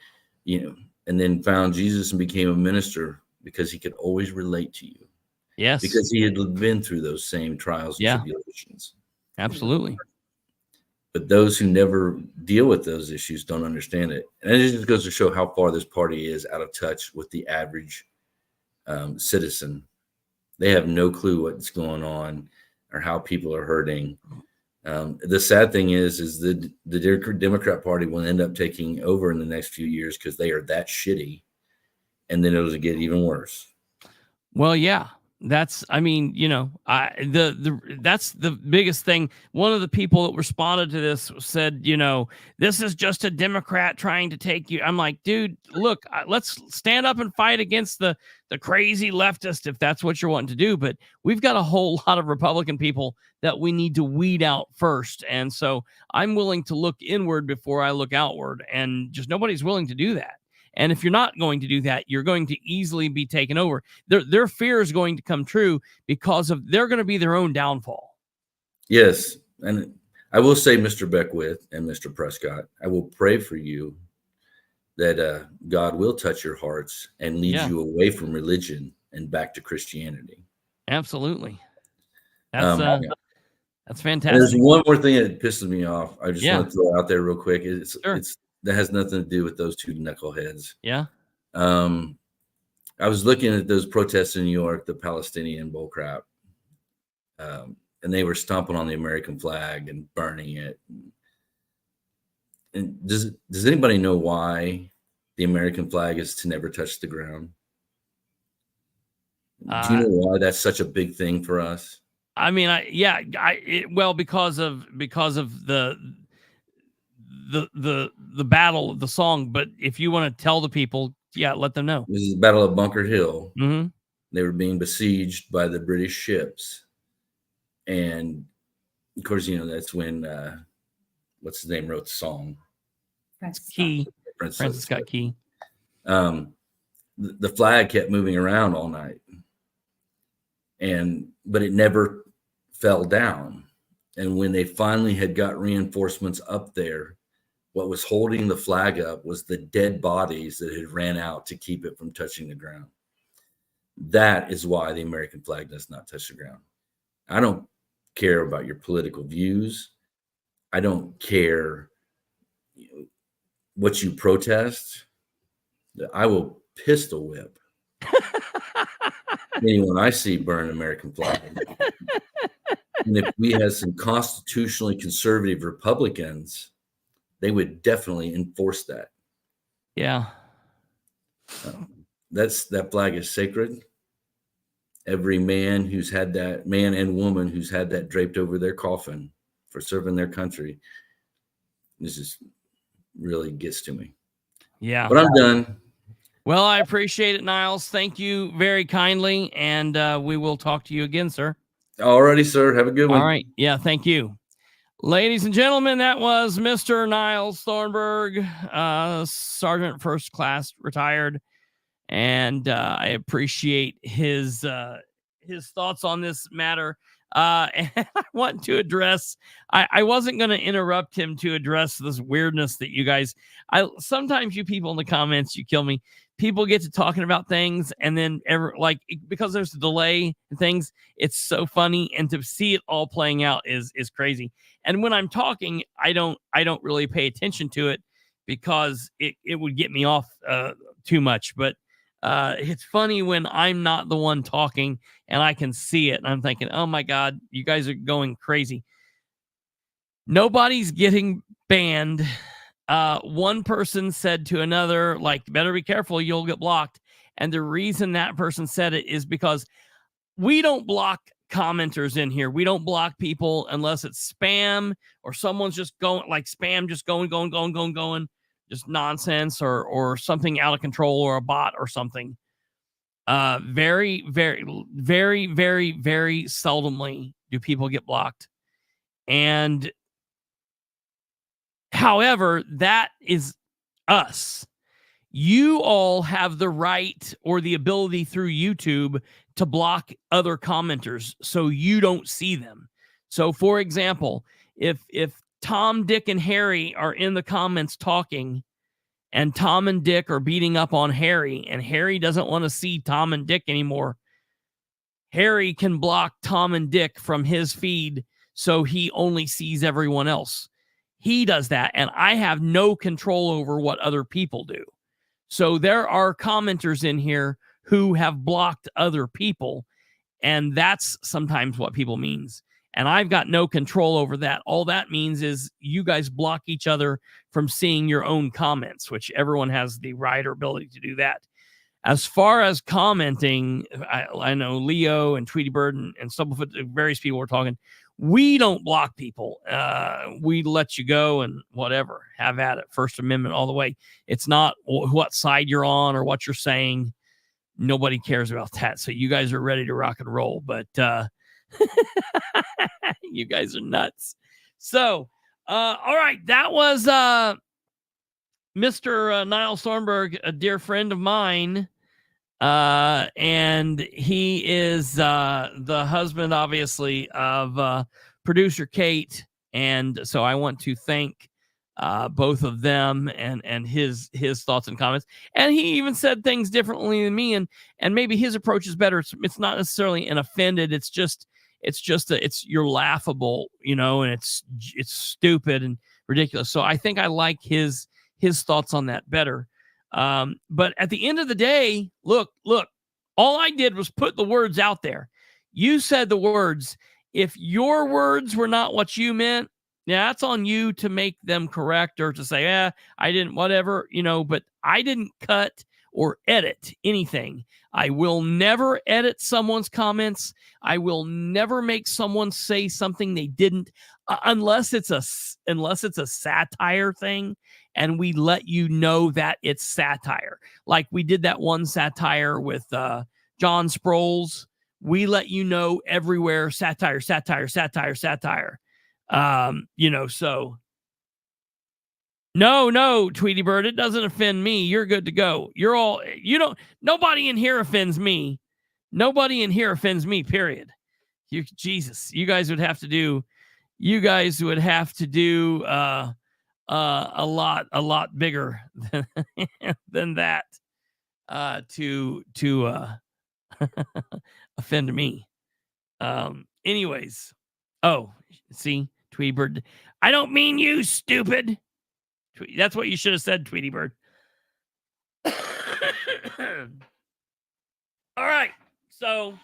and then found Jesus and became a minister because he could always relate to you. Yes. Because he had been through those same trials and tribulations. Absolutely. But those who never deal with those issues don't understand it. And it just goes to show how far this party is out of touch with the average citizen. They have no clue what's going on or how people are hurting. The sad thing is the Democrat Party will end up taking over in the next few years because they are that shitty, and then it'll get even worse. Well, yeah, that's, I mean, you know, that's the biggest thing. One of the people that responded to this said, you know, this is just a Democrat trying to take you. I'm like, dude, look, let's stand up and fight against the crazy leftist if that's what you're wanting to do. But we've got a whole lot of Republican people that we need to weed out first. And so I'm willing to look inward before I look outward, and just nobody's willing to do that. And if you're not going to do that, you're going to easily be taken over. Their fear is going to come true because of they're going to be their own downfall. Yes. And I will say, Mr. Beckwith and Mr. Prescott, I will pray for you that God will touch your hearts and lead you away from religion and back to Christianity. Absolutely. That's fantastic. There's one more thing that pisses me off. I just want to throw out there real quick. It's that has nothing to do with those two knuckleheads. Yeah. I was looking at those protests in New York, the Palestinian bullcrap, and they were stomping on the American flag and burning it. And does anybody know why the American flag is to never touch the ground? Do you know why that's such a big thing for us? I mean, because of the battle of the song. But if you want to tell the people, let them know. This is the Battle of Bunker Hill. Mm-hmm. They were being besieged by the British ships. And of course, you know, that's when, what's his name, wrote the song? Francis Scott Key. The flag kept moving around all night. But it never fell down. And when they finally had got reinforcements up there, what was holding the flag up was the dead bodies that had ran out to keep it from touching the ground. That is why the American flag does not touch the ground. I don't care about your political views. I don't care what you protest. I will pistol whip anyone I see burn American flag. And if we had some constitutionally conservative Republicans, they would definitely enforce that. Yeah. That flag is sacred. Every man and woman who's had that draped over their coffin for serving their country, this just really gets to me. Yeah. But I'm done. Well, I appreciate it, Niles. Thank you very kindly. And we will talk to you again, sir. Alrighty, sir. Have a good one. All right. Yeah, thank you. Ladies and gentlemen, that was Mr. Niles Thornburg, Sergeant First Class, retired. And I appreciate his thoughts on this matter. And I want to address, I wasn't going to interrupt him to address this weirdness that you guys, sometimes you people in the comments, you kill me. People get to talking about things, and then because there's a delay and things, it's so funny, and to see it all playing out is crazy. And when I'm talking, I don't really pay attention to it because it would get me off too much. But it's funny when I'm not the one talking and I can see it, and I'm thinking, oh my God, you guys are going crazy. Nobody's getting banned. One person said to another, better be careful, you'll get blocked. And the reason that person said it is because we don't block commenters in here. We don't block people unless it's spam or someone's just going spam, just going, just nonsense or something out of control or a bot or something. Very, very, very, very, very seldomly do people get blocked. And however, that is us. You all have the right or the ability through YouTube to block other commenters so you don't see them. So, for example, if Tom, Dick, and Harry are in the comments talking and Tom and Dick are beating up on Harry, and Harry doesn't want to see Tom and Dick anymore, Harry can block Tom and Dick from his feed so he only sees everyone else. He does that, and I have no control over what other people do. So there are commenters in here who have blocked other people, and that's sometimes what people means. And I've got no control over that. All that means is you guys block each other from seeing your own comments, which everyone has the right or ability to do that. As far as commenting, I know Leo and Tweety Bird and Stubblefoot, various people were talking. We don't block people. We let you go and whatever. Have at it. First Amendment all the way. It's not what side you're on or what you're saying. Nobody cares about that. So you guys are ready to rock and roll. But you guys are nuts. So, all right. That was Mr. Niles Thornburg, a dear friend of mine. And he is the husband, obviously, of producer Kate. And so I want to thank both of them and his thoughts and comments. And he even said things differently than me, and maybe his approach is better. It's not necessarily an offended. It's you're laughable, and it's stupid and ridiculous. So I think I like his thoughts on that better. But at the end of the day, look, all I did was put the words out there. You said the words. If your words were not what you meant, yeah, that's on you to make them correct or to say, I didn't, whatever, but I didn't cut or edit anything. I will never edit someone's comments. I will never make someone say something they didn't, unless it's a satire thing. And we let you know that it's satire. Like we did that one satire with John Sproles. We let you know everywhere, satire. So, no, Tweety Bird, it doesn't offend me. You're good to go. Nobody in here offends me. Nobody in here offends me, period. Jesus, you guys would have to do a lot bigger than that to offend me. Anyways, see, Tweety Bird, I don't mean you, stupid. That's what you should have said, Tweety Bird. All right, so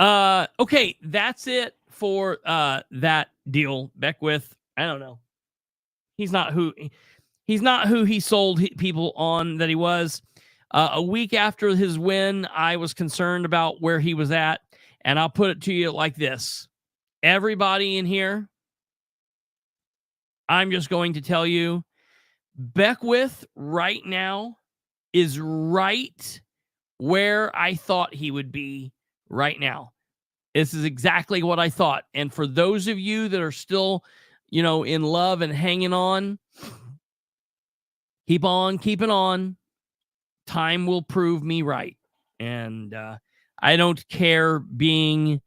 okay, that's it for that deal. Beckwith, I don't know. He's not who he sold people on that he was. A week after his win, I was concerned about where he was at. And I'll put it to you like this. Everybody in here, I'm just going to tell you, Beckwith right now is right where I thought he would be right now. This is exactly what I thought. And for those of you that are still, in love and hanging on, keep on keeping on. Time will prove me right. And I don't care being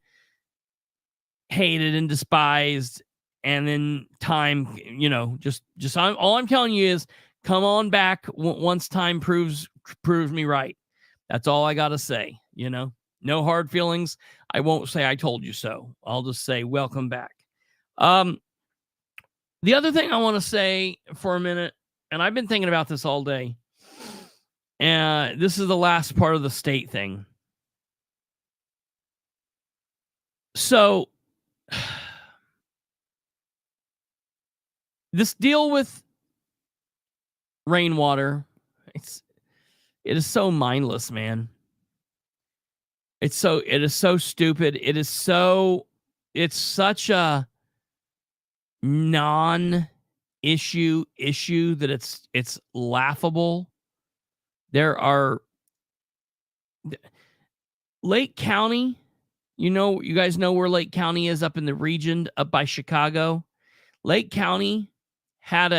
hated and despised. And then time, all I'm telling you is come on back once time proves me right. That's all I got to say. No hard feelings. I won't say I told you so. I'll just say welcome back. The other thing I want to say for a minute, and I've been thinking about this all day, and this is the last part of the state thing. So, this deal with rainwater, it is so mindless, man. It is so stupid. It's such a non-issue that it's laughable. There are Lake County, you guys know where Lake County is, up in the region up by Chicago. Lake County had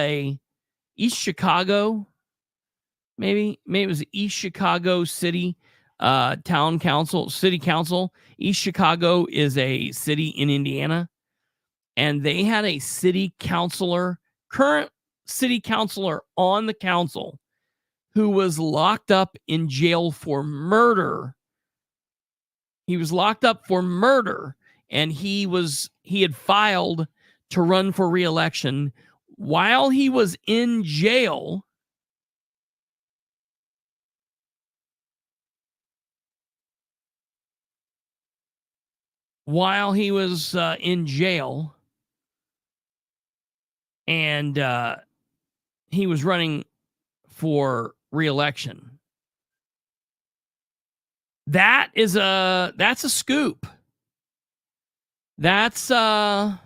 East Chicago, maybe it was East Chicago City City Council. East Chicago is a city in Indiana, and they had a city councilor, current city councilor on the council who was locked up in jail for murder. He was locked up for murder, and he had filed to run for re-election. While he was in jail, and he was running for re-election. That's a scoop. That's a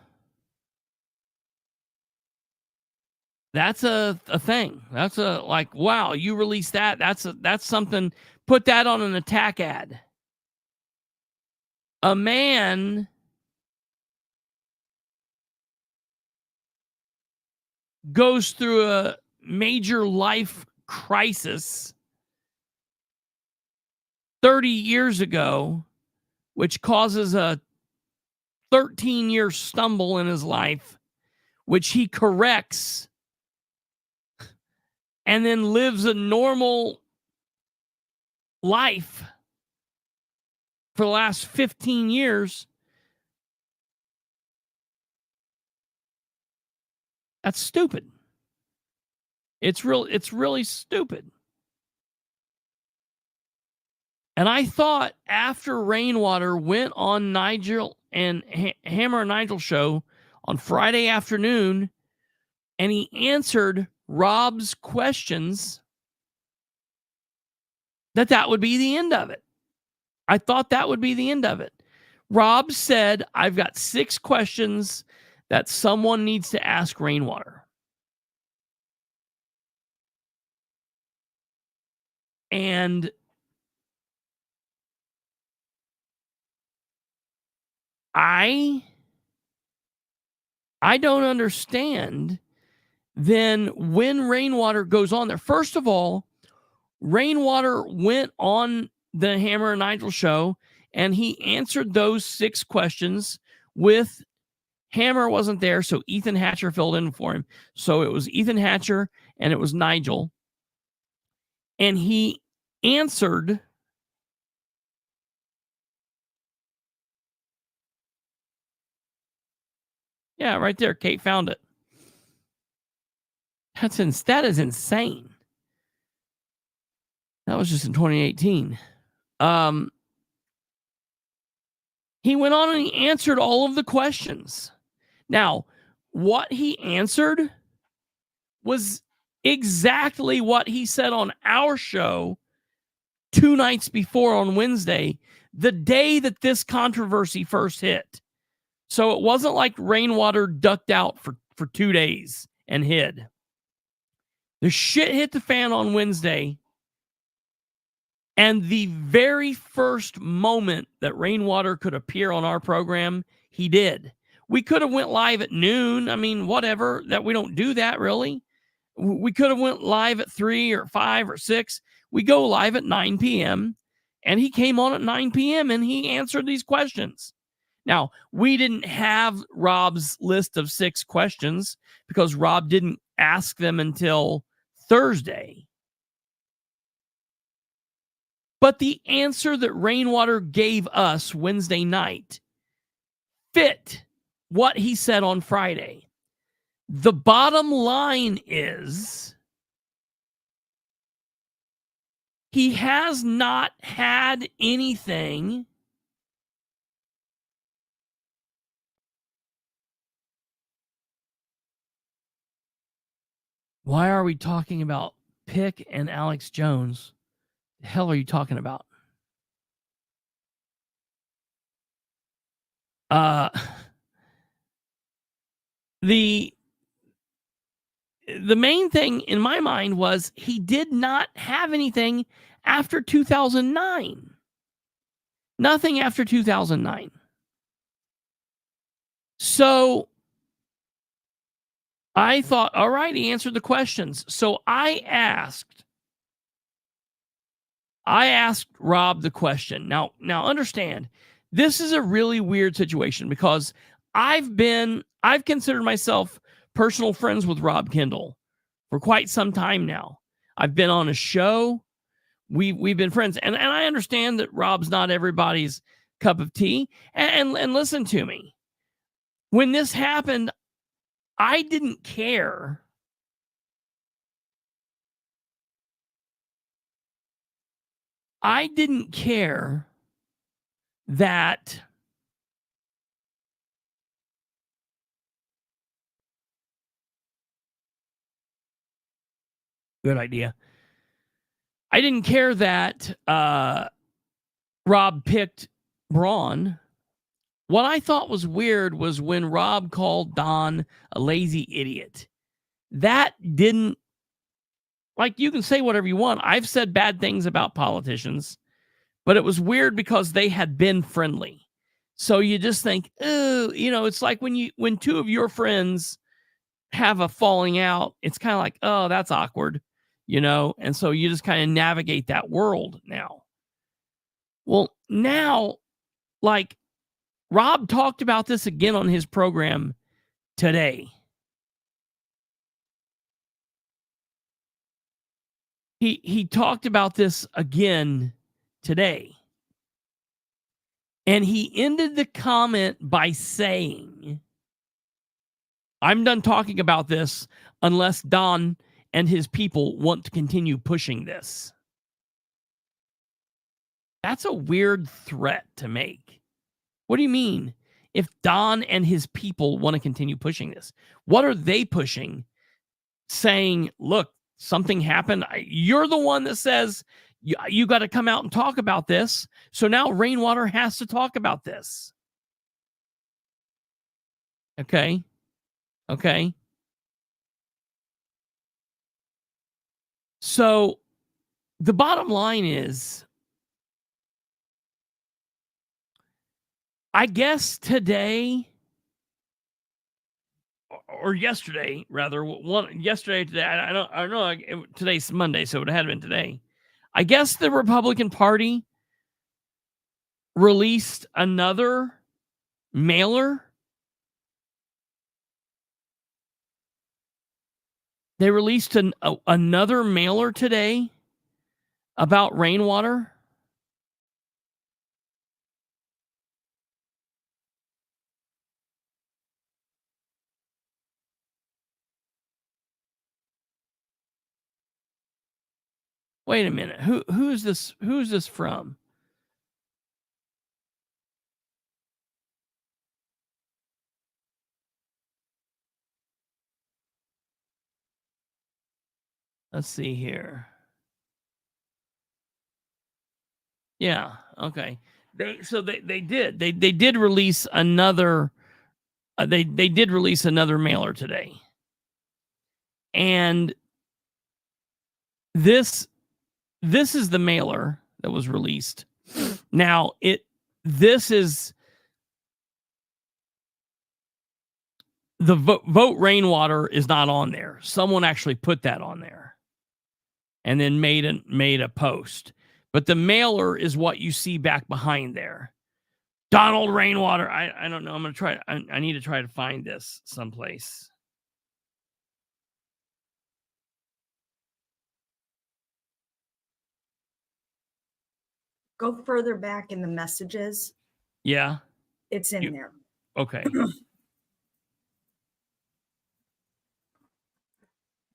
thing. That's wow, you released that. That's something. Put that on an attack ad. A man goes through a major life crisis 30 years ago, which causes a 13-year stumble in his life, which he corrects and then lives a normal life for the last 15 years. That's stupid. It's really stupid. And I thought after Rainwater went on Nigel and Hammer and Nigel show on Friday afternoon, and he answered Rob's questions, that would be the end of it. I thought that would be the end of it. Rob said, I've got 6 questions that someone needs to ask Rainwater. And I don't understand then when Rainwater goes on there. First of all, Rainwater went on the Hammer and Nigel show and he answered those 6 questions with Hammer wasn't there, so Ethan Hatcher filled in for him. So it was Ethan Hatcher and it was Nigel. And he answered yeah, right there. Kate found it. That is insane. That was just in 2018. He went on and he answered all of the questions. Now, what he answered was exactly what he said on our show 2 nights before on Wednesday, the day that this controversy first hit. So it wasn't like Rainwater ducked out for 2 days and hid. The shit hit the fan on Wednesday. And the very first moment that Rainwater could appear on our program, he did. We could have went live at noon. I mean, whatever, that we don't do that really. We could have went live at 3 or 5 or 6. We go live at 9 p.m. And he came on at 9 p.m. and he answered these questions. Now, we didn't have Rob's list of 6 questions because Rob didn't ask them until Thursday. But the answer that Rainwater gave us Wednesday night fit what he said on Friday. The bottom line is he has not had anything Why are we talking about Pick and Alex Jones? The hell are you talking about? The main thing in my mind was he did not have anything after 2009. Nothing after 2009. So I thought, all right, he answered the questions. So I asked Rob the question. Now understand, this is a really weird situation because I've considered myself personal friends with Rob Kendall for quite some time now. I've been on a show. We've been friends, and I understand that Rob's not everybody's cup of tea. And listen to me. When this happened, I didn't care. I didn't care that good idea. I didn't care that Rob picked Braun. What I thought was weird was when Rob called Don a lazy idiot. That didn't, like, you can say whatever you want. I've said bad things about politicians, but it was weird because they had been friendly. So you just think, oh, it's like when two of your friends have a falling out, it's kind of like, oh, that's awkward, and so you just kind of navigate that world now. Well, now, like, Rob talked about this again on his program today. He talked about this again today. And he ended the comment by saying, I'm done talking about this unless Don and his people want to continue pushing this. That's a weird threat to make. What do you mean? If Don and his people want to continue pushing this, what are they pushing? Saying, look, something happened. You're the one that says you got to come out and talk about this. So now Rainwater has to talk about this. Okay. So the bottom line is, I guess today, or yesterday, rather, today, I don't know, today's Monday, so it had been today. I guess the Republican Party released another mailer. They released another mailer today about Rainwater. Wait a minute. Who is this? Who is this from? Let's see here. Yeah. Okay. They did release another. They did release another mailer today, and this is the mailer that was released. Now this is the vote Rainwater is not on there. Someone actually put that on there and then made a post. But the mailer is what you see back behind there. Donald Rainwater. I don't know. I'm going to try. I need to try to find this someplace. Go further back in the messages. Yeah. It's in there. Okay.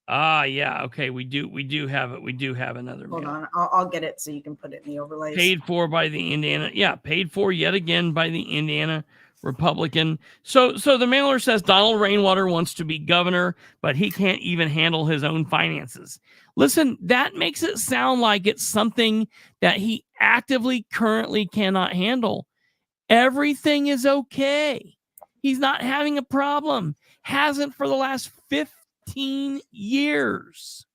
Yeah. Okay. We do have it. We do have another. Hold on. I'll get it so you can put it in the overlays. Paid for by the Indiana. Yeah. Paid for yet again by the Indiana Republican. So the mailer says Donald Rainwater wants to be governor, but he can't even handle his own finances. Listen, that makes it sound like it's something that he actively currently cannot handle. Everything is okay. He's not having a problem. Hasn't for the last 15 years.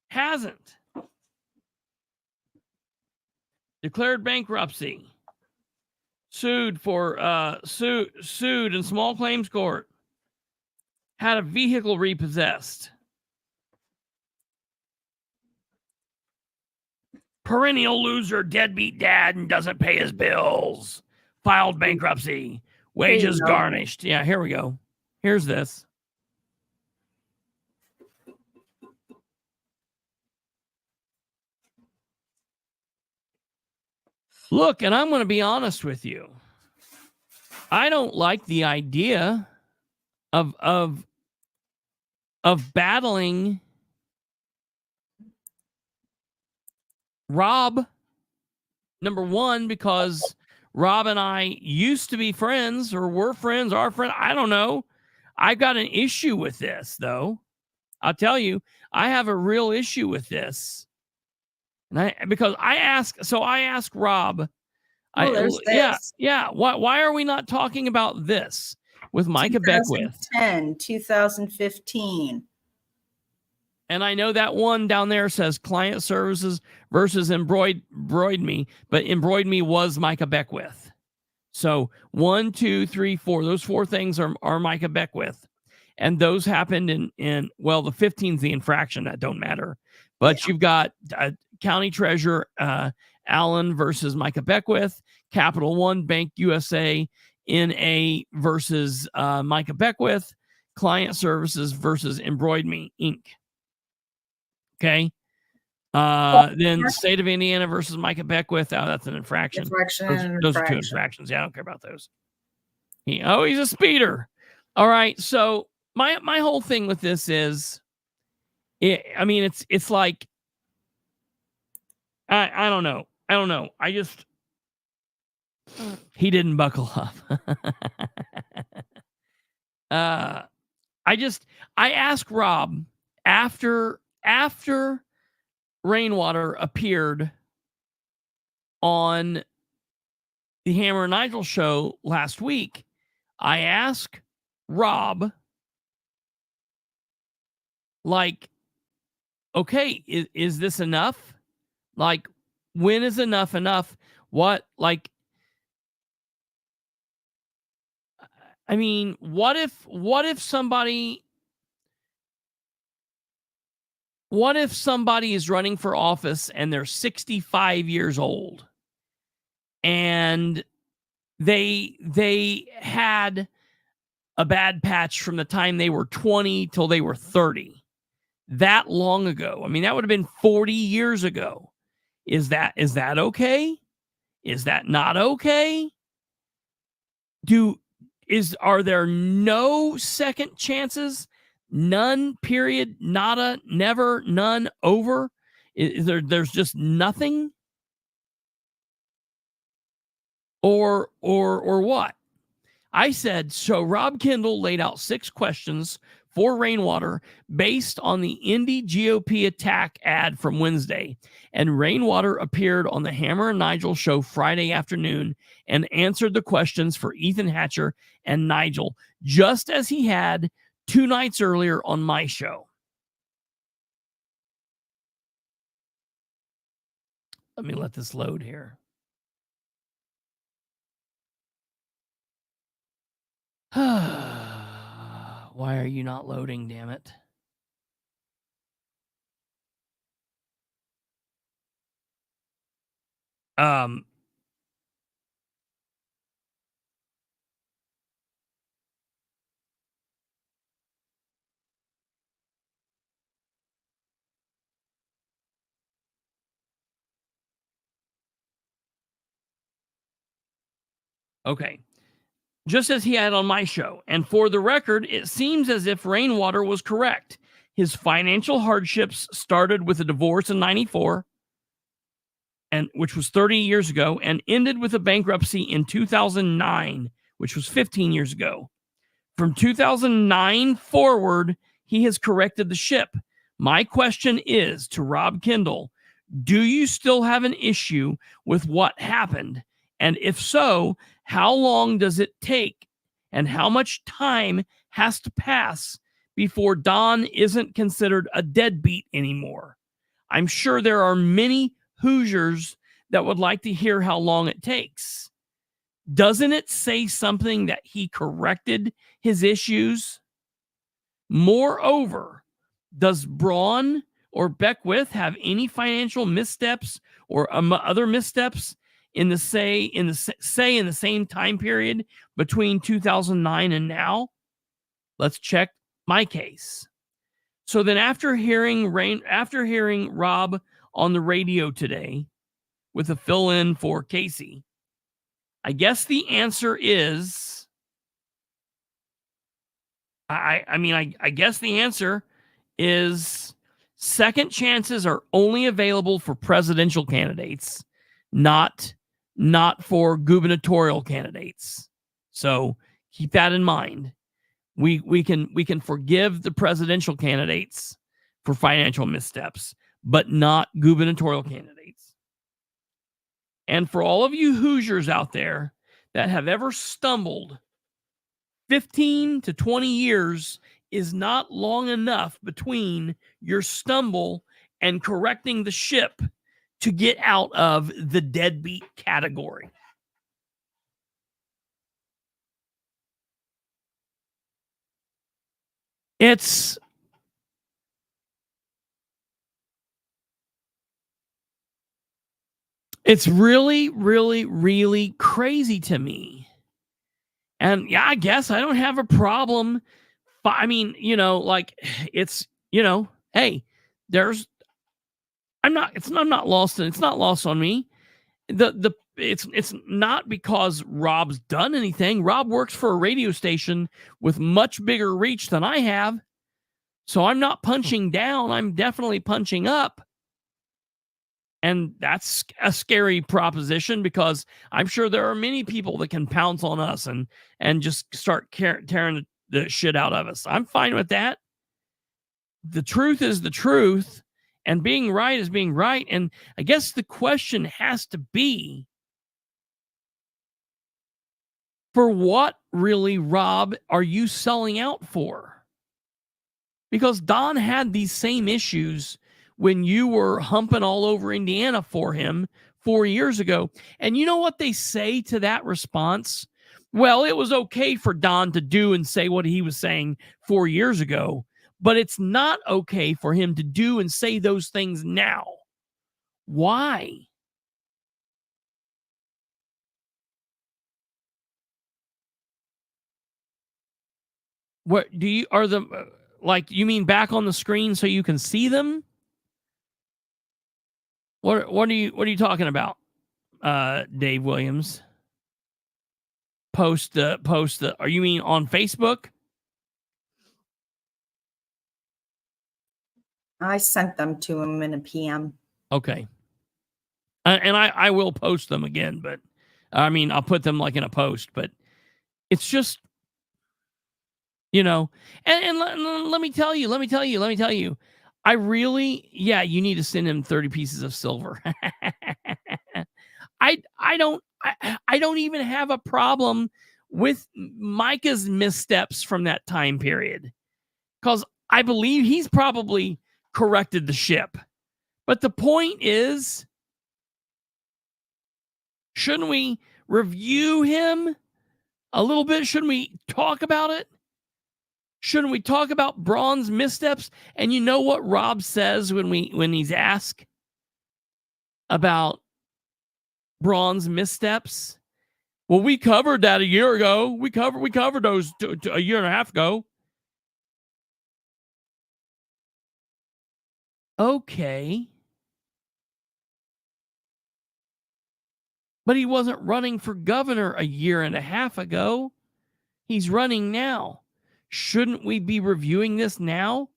Hasn't. Declared bankruptcy. Sued in small claims court. Had a vehicle repossessed. Perennial loser, deadbeat dad, and doesn't pay his bills. Filed bankruptcy. Wages garnished. Yeah, here we go. Here's this. Look, and I'm going to be honest with you. I don't like the idea of battling Rob. Number one, because Rob and I used to be friends, or were friends, are friends. I don't know. I've got an issue with this, though. I'll tell you, I have a real issue with this. And because I asked Rob. Yeah. Why are we not talking about this with Micah Beckwith? 2015. And I know that one down there says client services versus embroid me, but embroid me was Micah Beckwith. So 1, 2, 3, 4. Those 4 things are Micah Beckwith. And those happened in the 15's the infraction. That don't matter. But you've got County Treasurer Allen versus Micah Beckwith, Capital One Bank USA NA versus Micah Beckwith, Client Services versus Embroid Me Inc. Okay. Then the state of Indiana versus Micah Beckwith. Oh, that's an infraction. Those are 2 infractions. Yeah, I don't care about those. He's a speeder. All right. So my whole thing with this is, it's like, I don't know. He didn't buckle up. I asked Rob after Rainwater appeared on the Hammer and Nigel show last week. I asked Rob, like, okay, is this enough? Like, when is enough enough? What, like, I mean, what if somebody is running for office and they're 65 years old and they had a bad patch from the time they were 20 till they were 30, that long ago? I mean, that would have been 40 years ago. Is that okay? Is that not okay? Are there no second chances? None, period, nada, never, none, over? There's just nothing? Or what? I said, so Rob Kendall laid out 6 questions for Rainwater based on the Indy GOP attack ad from Wednesday. And Rainwater appeared on the Hammer and Nigel show Friday afternoon and answered the questions for Ethan Hatcher and Nigel, just as he had 2 nights earlier on my show. Let me let this load here. Why are you not loading, damn it? Okay. Just as he had on my show. And for the record, it seems as if Rainwater was correct. His financial hardships started with a divorce in 94, which was 30 years ago, and ended with a bankruptcy in 2009, which was 15 years ago. From 2009 forward, he has corrected the ship. My question is to Rob Kendall, do you still have an issue with what happened? And if so, how long does it take? And how much time has to pass before Don isn't considered a deadbeat anymore? I'm sure there are many Hoosiers that would like to hear how long it takes. Doesn't it say something that he corrected his issues? Moreover, does Braun or Beckwith have any financial missteps or other missteps in the same time period between 2009 and now? Let's check my case. So then, after hearing Rob on the radio today with a fill-in for Casey. I guess the answer is, I guess the answer is second chances are only available for presidential candidates, not for gubernatorial candidates. So keep that in mind. We can forgive the presidential candidates for financial missteps, but not gubernatorial candidates. And for all of you Hoosiers out there that have ever stumbled, 15 to 20 years is not long enough between your stumble and correcting the ship to get out of the deadbeat category. It's really, really, really crazy to me. And yeah, I guess I don't have a problem. I mean, like it's, hey, I'm not lost, and it's not lost on me. It's not because Rob's done anything. Rob works for a radio station with much bigger reach than I have. So I'm not punching down. I'm definitely punching up. And that's a scary proposition, because I'm sure there are many people that can pounce on us and just start tearing the shit out of us. I'm fine with that. The truth is the truth, and being right is being right. And I guess the question has to be, for what really, Rob, are you selling out for? Because Don had these same issues when you were humping all over Indiana for him 4 years ago. And you know what they say to that response? Well, it was okay for Don to do and say what he was saying 4 years ago, but it's not okay for him to do and say those things now. Why? What do you, are the, like, you mean back on the screen so you can see them? What are you talking about, Dave Williams? Post the. Are you mean on Facebook? I sent them to him in a PM. Okay. And I will post them again, but I mean, I'll put them like in a post, but it's just, and let me tell you, I really, you need to send him 30 pieces of silver. I don't even have a problem with Micah's missteps from that time period, because I believe he's probably corrected the ship. But the point is, shouldn't we review him a little bit? Shouldn't we talk about it? Shouldn't we talk about Braun's missteps? And you know what Rob says when he's asked about Braun's missteps? Well, we covered that a year ago. We covered those a year and a half ago. Okay. But he wasn't running for governor a year and a half ago. He's running now. Shouldn't we be reviewing this now?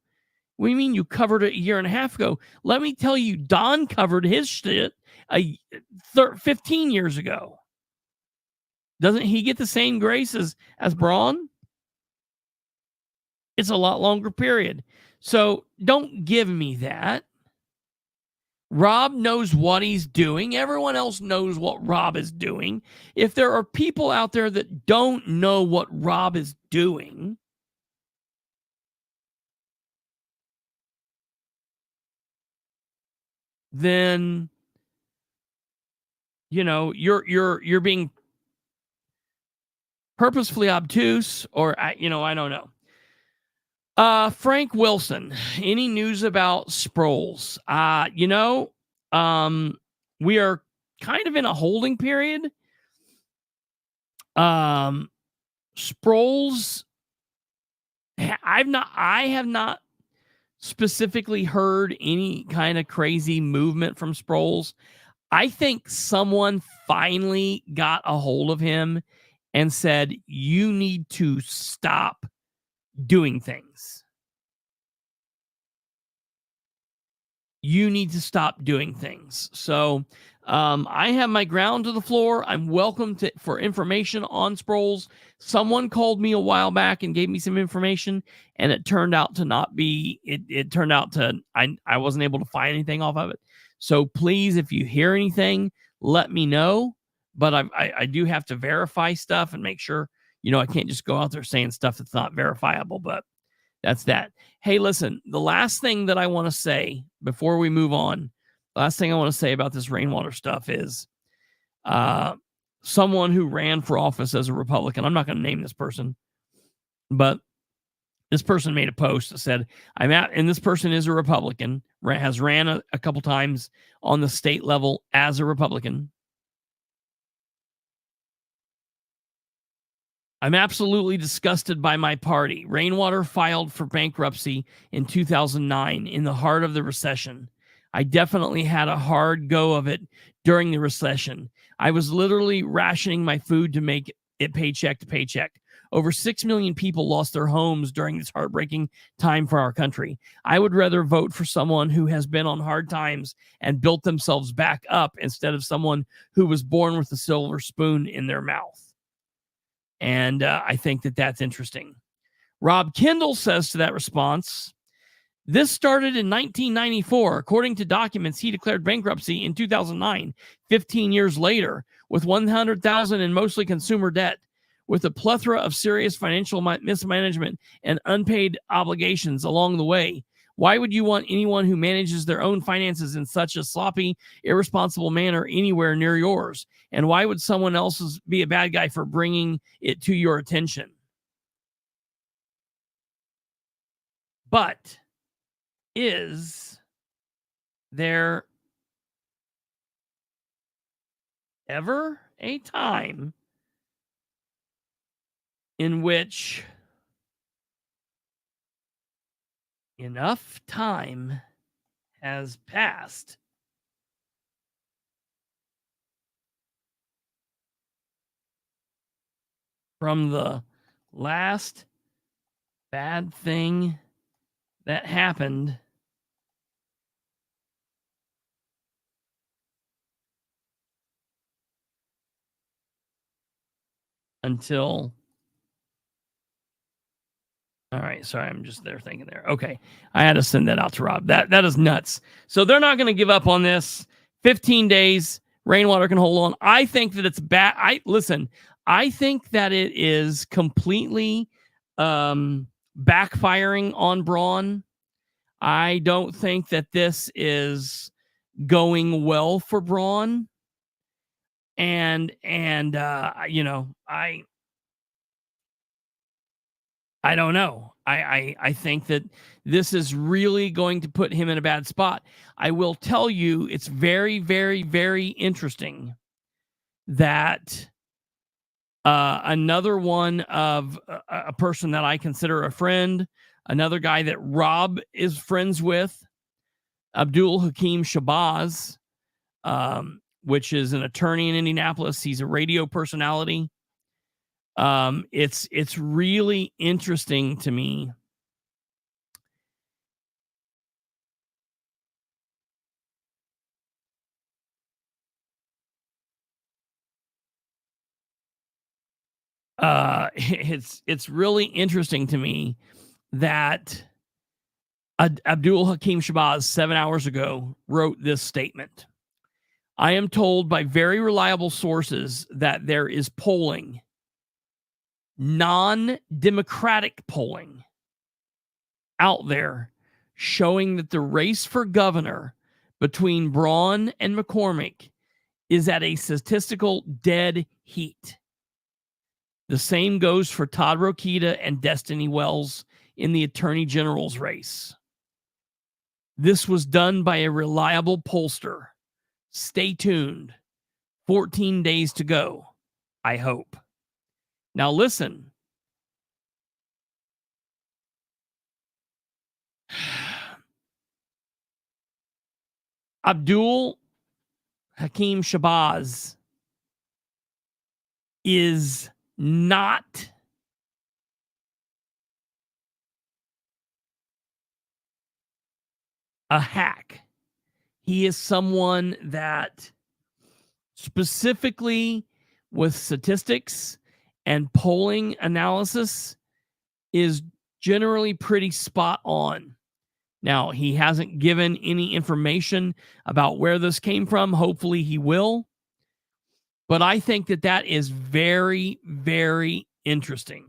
What do you mean you covered it a year and a half ago? Let me tell you, Don covered his shit 15 years ago. Doesn't he get the same grace as Braun? It's a lot longer period. So don't give me that. Rob knows what he's doing. Everyone else knows what Rob is doing. If there are people out there that don't know what Rob is doing, then you're being purposefully obtuse, or I don't know. Frank Wilson, any news about Sproles? We are kind of in a holding period. Sproles, I have not specifically heard any kind of crazy movement from Sproles. I think someone finally got a hold of him and said, you need to stop doing things. You need to stop doing things. So I have my ground to the floor. I'm welcome for information on Sproles. Someone called me a while back and gave me some information, and it turned out to not be, it turned out to, I wasn't able to find anything off of it. So please, if you hear anything, let me know. But I do have to verify stuff and make sure, I can't just go out there saying stuff that's not verifiable, but that's that. Hey, listen, the last thing that I want to say before we move on, last thing I want to say about this rainwater stuff is someone who ran for office as a Republican, I'm not going to name this person, but this person made a post that said, and this person is a Republican, has ran a couple times on the state level as a Republican. I'm absolutely disgusted by my party. Rainwater filed for bankruptcy in 2009 in the heart of the recession. I definitely had a hard go of it during the recession. I was literally rationing my food to make it paycheck to paycheck. Over 6 million people lost their homes during this heartbreaking time for our country. I would rather vote for someone who has been on hard times and built themselves back up instead of someone who was born with a silver spoon in their mouth. And I think that that's interesting. Rob Kendall says to that response, this started in 1994. According to documents, he declared bankruptcy in 2009, 15 years later, with $100,000 in mostly consumer debt, with a plethora of serious financial mismanagement and unpaid obligations along the way. Why would you want anyone who manages their own finances in such a sloppy, irresponsible manner anywhere near yours? And why would someone else be a bad guy for bringing it to your attention? But is there ever a time in which enough time has passed from the last bad thing that happened until... All right, sorry, I'm just there thinking there. Okay, I had to send that out to Rob. That is nuts. So they're not going to give up on this. 15 days, rainwater can hold on. I think that it's bad. I think that it is completely backfiring on Braun. I don't think that this is going well for Braun. And I don't know. I think that this is really going to put him in a bad spot. I will tell you, it's very, very, very interesting that another one of a person that I consider a friend, another guy that Rob is friends with, Abdul Hakim Shabazz, which is an attorney in Indianapolis. He's a radio personality. It's really interesting to me it's really interesting to me that Abdul Hakim Shabazz 7 hours ago wrote this statement. I am told by very reliable sources that there is polling, non-democratic polling out there showing that the race for governor between Braun and McCormick is at a statistical dead heat. The same goes for Todd Rokita and Destiny Wells in the Attorney General's race. This was done by a reliable pollster. Stay tuned. 14 days to go, I hope. Now listen. Abdul Hakeem Shabazz is not a hack. He is someone that specifically with statistics and polling analysis is generally pretty spot on. Now, he hasn't given any information about where this came from. Hopefully he will. But I think that that is very, very interesting.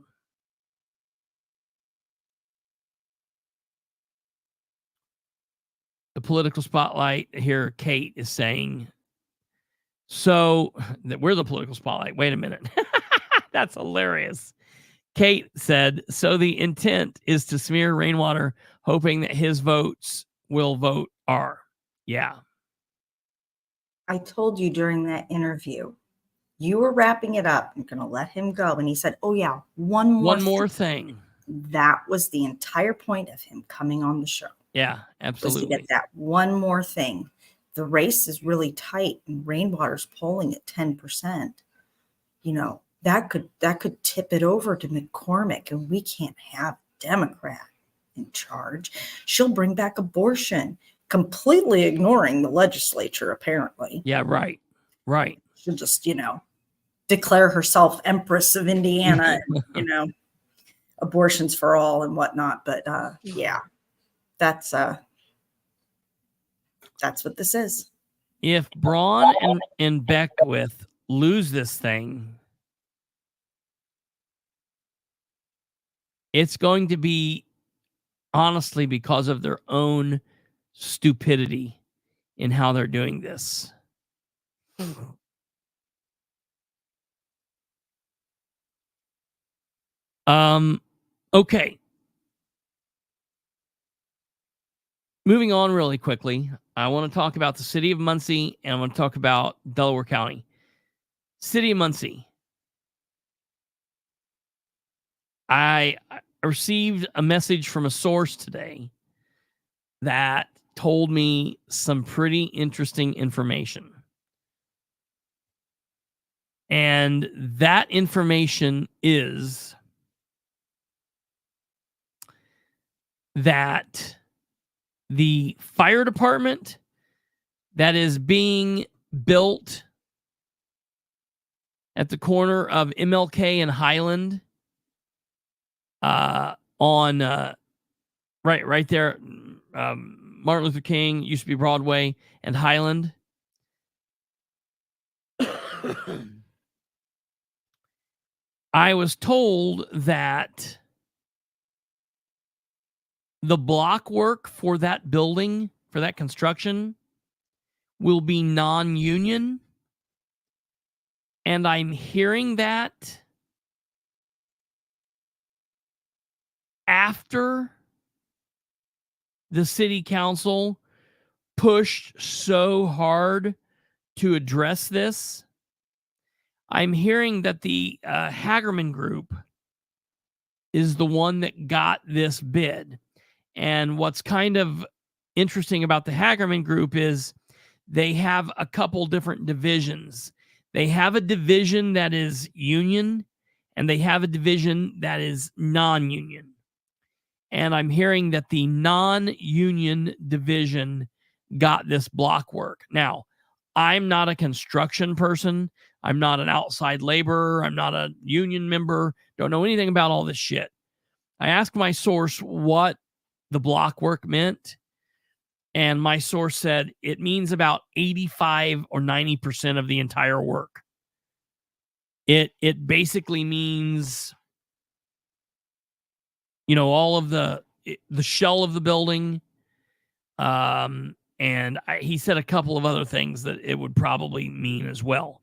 The political spotlight here, Kate is saying, so that we're the political spotlight. Wait a minute. That's hilarious. Kate said, so the intent is to smear Rainwater, hoping that his votes will vote R. Yeah. I told you during that interview, you were wrapping it up and going to let him go. And he said, oh, yeah, one more thing. That was the entire point of him coming on the show. Yeah, absolutely. Was to get that one more thing. The race is really tight and Rainwater's polling at 10%. You know, that could tip it over to McCormick, and we can't have Democrat in charge. She'll bring back abortion, completely ignoring the legislature, apparently. Yeah, right. She'll just, declare herself Empress of Indiana, and, abortions for all and whatnot. But yeah, that's what this is. If Braun and Beckwith lose this thing, it's going to be honestly because of their own stupidity in how they're doing this. Okay. Moving on really quickly, I want to talk about the city of Muncie, and I want to talk about Delaware County. City of Muncie. I received a message from a source today that told me some pretty interesting information. And that information is that the fire department that is being built at the corner of MLK and Highland, on right there, Martin Luther King, used to be Broadway, and Highland. I was told that the block work for that building, for that construction, will be non-union. And I'm hearing that after the city council pushed so hard to address this. I'm hearing that the Hagerman Group is the one that got this bid. And what's kind of interesting about the Hagerman Group is they have a couple different divisions. They have a division that is union, and they have a division that is non-union. And I'm hearing that the non-union division got this block work. Now, I'm not a construction person. I'm not an outside laborer. I'm not a union member. Don't know anything about all this shit. I asked my source what the block work meant, and my source said it means about 85 or 90% of the entire work. It basically means, all of the shell of the building, and he said a couple of other things that it would probably mean as well.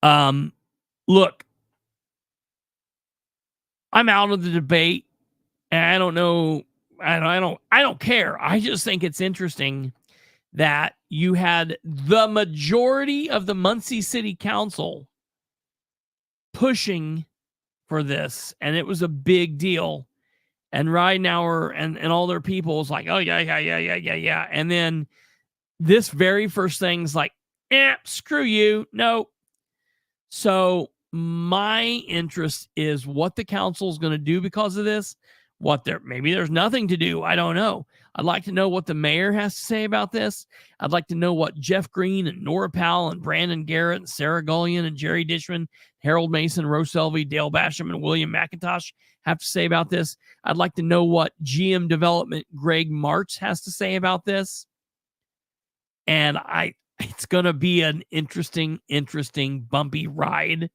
Look, I'm out of the debate, and I don't know. I don't care. I just think it's interesting that you had the majority of the Muncie City Council pushing for this, and it was a big deal. And Ridenauer and all their people was like, oh, yeah. And then this very first thing's like, screw you. No. So my interest is what the council is going to do because of this. Maybe there's nothing to do. I don't know. I'd like to know what the mayor has to say about this. I'd like to know what Jeff Green and Nora Powell and Brandon Garrett and Sarah Gullion and Jerry Dishman, Harold Mason, Rose Selvey, Dale Basham, and William McIntosh have to say about this. I'd like to know what GM Development Greg Martz has to say about this. And it's going to be an interesting, bumpy ride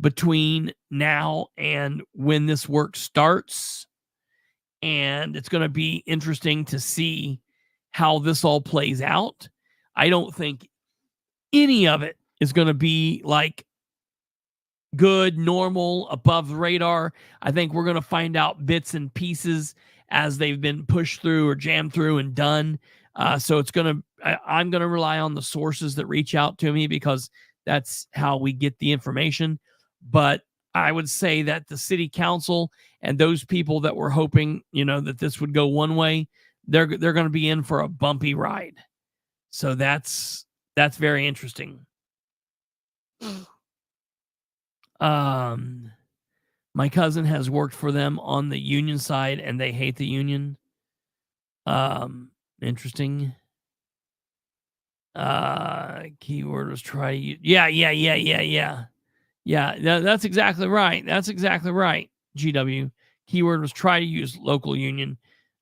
between now and when this work starts. And it's going to be interesting to see how this all plays out. I don't think any of it is going to be like good, normal, above the radar. I think we're going to find out bits and pieces as they've been pushed through or jammed through and done. So I'm going to rely on the sources that reach out to me because that's how we get the information. But I would say that the city council and those people that were hoping, that this would go one way, they're going to be in for a bumpy ride. So that's very interesting. My cousin has worked for them on the union side and they hate the union. Interesting. Keyword was try to use. Yeah, that's exactly right. That's exactly right. GW. Keyword was try to use local union.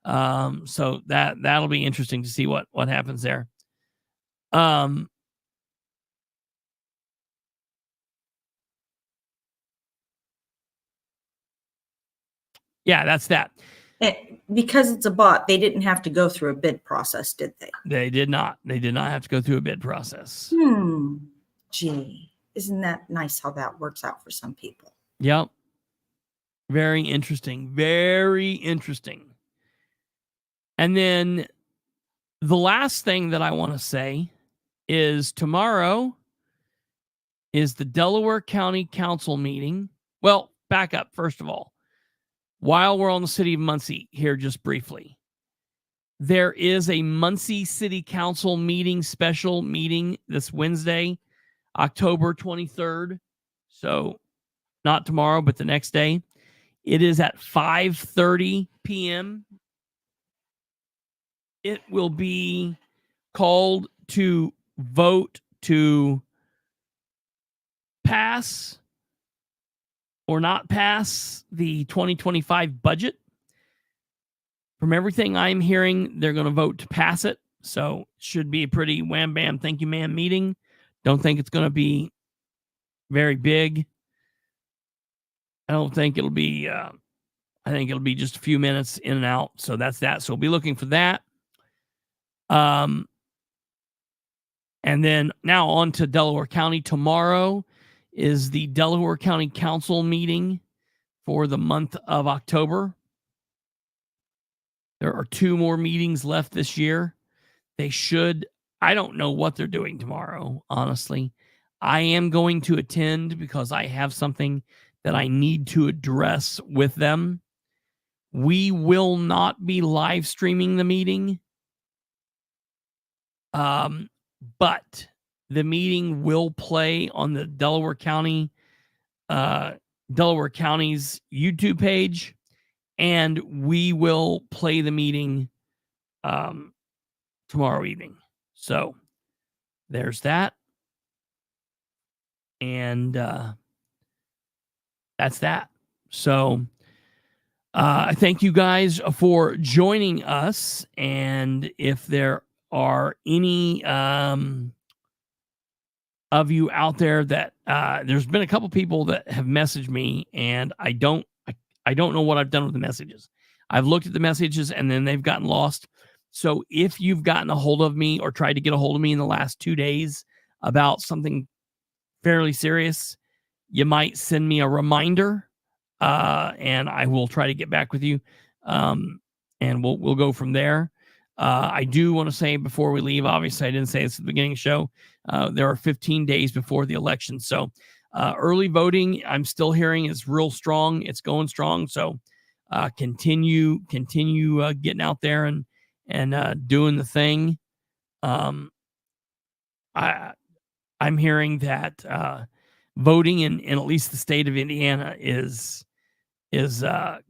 So that'll be interesting to see what happens there. Yeah, that's that. Because it's a bot, they didn't have to go through a bid process, did they? They did not. They did not have to go through a bid process. Gee, isn't that nice how that works out for some people? Yep. Very interesting. Very interesting. And then the last thing that I want to say is tomorrow is the Delaware County Council meeting. Well, back up, first of all. While we're on the city of Muncie here just briefly, there is a Muncie City Council special meeting this Wednesday, October 23rd. So not tomorrow, but the next day. It is at 5:30 p.m. It will be called to vote to pass or not pass the 2025 budget. From everything I'm hearing, they're going to vote to pass it. So it should be a pretty wham bam, thank you, ma'am meeting. Don't think it's going to be very big. I don't think it'll be, I think it'll be just a few minutes in and out. So that's that. So we'll be looking for that. And then now on to Delaware County. Tomorrow is the Delaware County Council meeting for the month of October. There are 2 more meetings left this year. I don't know what they're doing tomorrow, honestly. I am going to attend because I have something that I need to address with them. We will not be live streaming the meeting. But the meeting will play on the Delaware County's YouTube page, and we will play the meeting tomorrow evening. So there's that. And that's that. So I thank you guys for joining us. And if there are any of you out there that there's been a couple people that have messaged me, and I don't know what I've done with the messages. I've looked at the messages and then they've gotten lost. So if you've gotten a hold of me or tried to get a hold of me in the last 2 days about something fairly serious, you might send me a reminder, and I will try to get back with you. And we'll go from there. I do want to say before we leave, obviously I didn't say this at the beginning of the show, there are 15 days before the election. So early voting, I'm still hearing is real strong. It's going strong. So continue getting out there and doing the thing. I'm hearing that voting in at least the state of Indiana is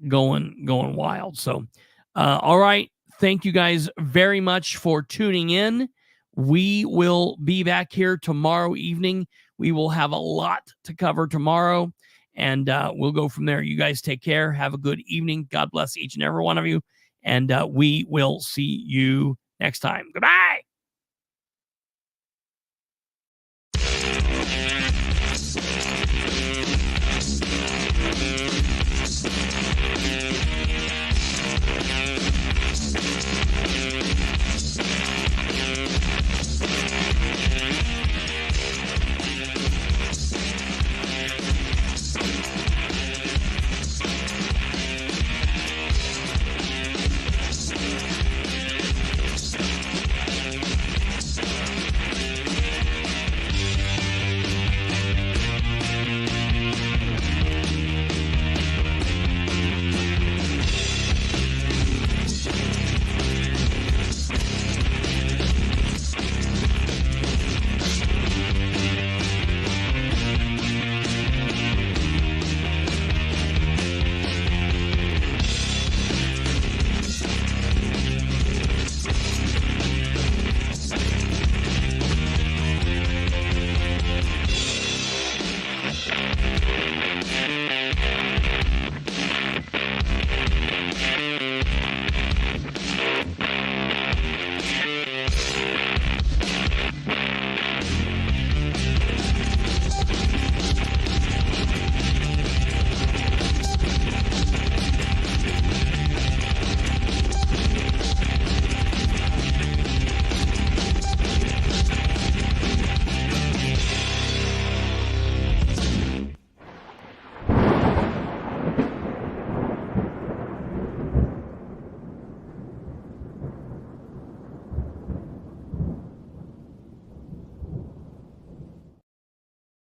going wild. So, all right. Thank you guys very much for tuning in. We will be back here tomorrow evening. We will have a lot to cover tomorrow, and we'll go from there. You guys take care. Have a good evening. God bless each and every one of you, and we will see you next time. Goodbye.